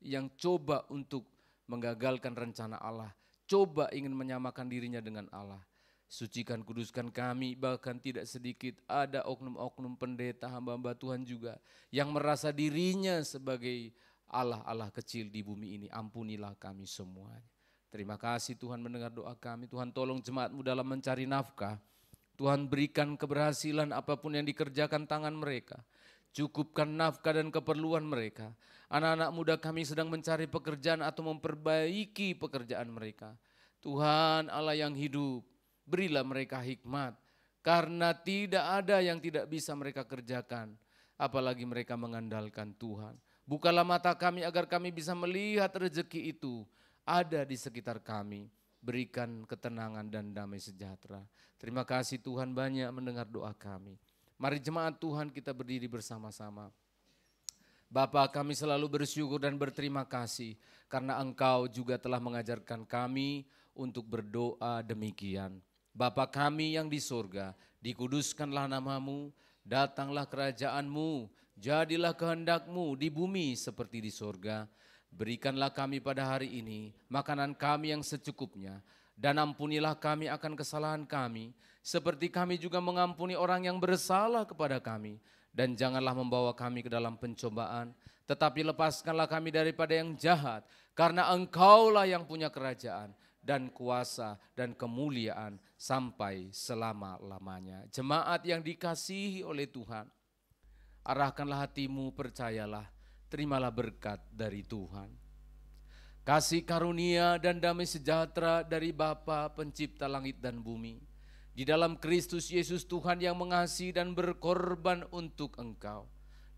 E: yang coba untuk menggagalkan rencana Allah, coba ingin menyamakan dirinya dengan Allah. Sucikan, kuduskan kami, bahkan tidak sedikit ada oknum-oknum pendeta, hamba-hamba Tuhan juga yang merasa dirinya sebagai Allah-Allah kecil di bumi ini. Ampunilah kami semuanya. Terima kasih Tuhan mendengar doa kami. Tuhan tolong jemaat-Mu dalam mencari nafkah. Tuhan berikan keberhasilan apapun yang dikerjakan tangan mereka. Cukupkan nafkah dan keperluan mereka. Anak-anak muda kami sedang mencari pekerjaan atau memperbaiki pekerjaan mereka. Tuhan Allah yang hidup, berilah mereka hikmat. Karena tidak ada yang tidak bisa mereka kerjakan. Apalagi mereka mengandalkan Tuhan. Bukalah mata kami agar kami bisa melihat rezeki itu ada di sekitar kami. Berikan ketenangan dan damai sejahtera. Terima kasih Tuhan banyak mendengar doa kami. Mari jemaat Tuhan kita berdiri bersama-sama. Bapa, kami selalu bersyukur dan berterima kasih karena Engkau juga telah mengajarkan kami untuk berdoa demikian. Bapa kami yang di surga, dikuduskanlah nama-Mu, datanglah kerajaan-Mu, jadilah kehendak-Mu di bumi seperti di surga. Berikanlah kami pada hari ini makanan kami yang secukupnya, dan ampunilah kami akan kesalahan kami, seperti kami juga mengampuni orang yang bersalah kepada kami. Dan janganlah membawa kami ke dalam pencobaan, tetapi lepaskanlah kami daripada yang jahat, karena Engkaulah yang punya kerajaan dan kuasa dan kemuliaan sampai selama-lamanya. Jemaat yang dikasihi oleh Tuhan, arahkanlah hatimu, percayalah, terimalah berkat dari Tuhan. Kasih karunia dan damai sejahtera dari Bapa pencipta langit dan bumi, di dalam Kristus Yesus Tuhan yang mengasihi dan berkorban untuk engkau,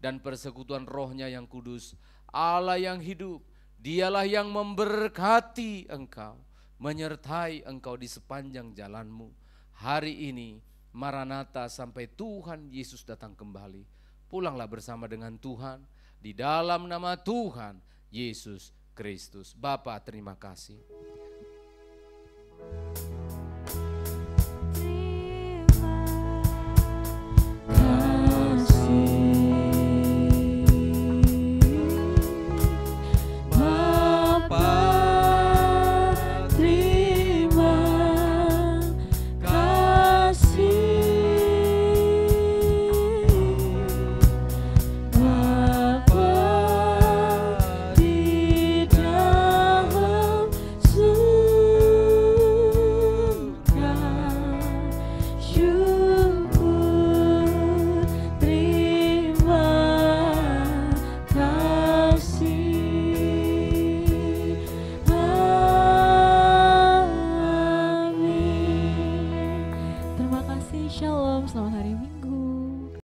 E: dan persekutuan Roh-Nya yang kudus, Allah yang hidup, Dialah yang memberkati engkau, menyertai engkau di sepanjang jalanmu. Hari ini Maranatha sampai Tuhan Yesus datang kembali. Pulanglah bersama dengan Tuhan di dalam nama Tuhan Yesus Kristus. Bapa, terima kasih.